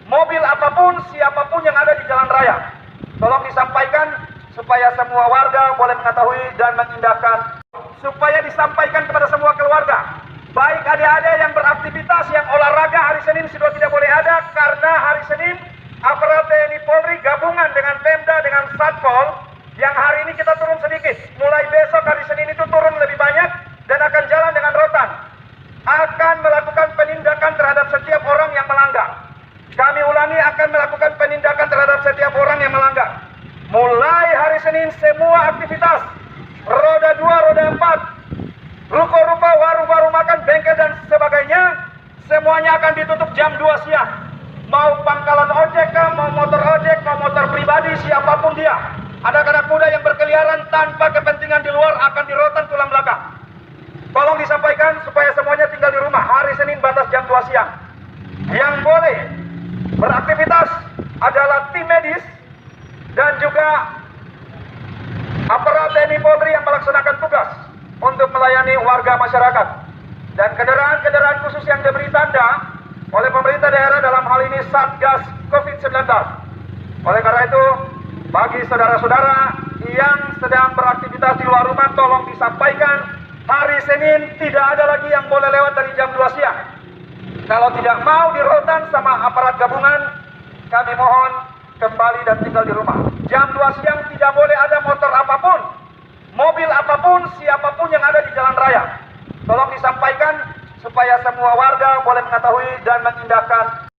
mobil apapun, siapapun yang ada di jalan raya. Tolong disampaikan supaya semua warga boleh mengetahui dan mengindahkan. Supaya disampaikan kepada semua keluarga, baik adik-adik yang beraktivitas, yang olahraga hari Senin sudah tidak boleh ada, karena hari Senin aparat TNI Polri gabungan dengan Pemda, dengan Satpol, yang hari ini kita turun sedikit. Mulai besok hari Senin itu turun lebih banyak dan akan jalan dengan rotan. Akan melakukan penindakan terhadap setiap orang yang melanggar. Kami ulangi, akan melakukan penindakan terhadap setiap orang yang melanggar. Mulai hari Senin semua aktivitas, roda 2, roda 4, ruko-ruko, warung-warung makan, bengkel dan sebagainya, semuanya akan ditutup jam 2 siang. Mau pangkalan ojek, mau motor ojek, mau motor pribadi, siapapun dia. Ada anak muda yang berkeliaran tanpa kepentingan di luar akan dirotan tulang belakang. Tolong disampaikan supaya semuanya tinggal di rumah. Hari Senin batas jam 2 siang. Yang boleh beraktivitas adalah tim medis dan juga aparat TNI Polri yang melaksanakan tugas untuk melayani warga masyarakat. Dan kendaraan-kendaraan khusus yang diberi tanda oleh pemerintah daerah dalam hal ini Satgas COVID-19. Oleh karena itu, bagi saudara-saudara yang sedang beraktivitas di luar rumah, tolong disampaikan hari Senin tidak ada lagi yang boleh lewat dari jam 2 siang. Kalau tidak mau di rotan sama aparat gabungan, kami mohon kembali dan tinggal di rumah. Jam 2 siang tidak boleh ada motor apapun, mobil apapun, siapapun yang ada di jalan raya. Tolong disampaikan supaya semua warga boleh mengetahui dan mengindahkan.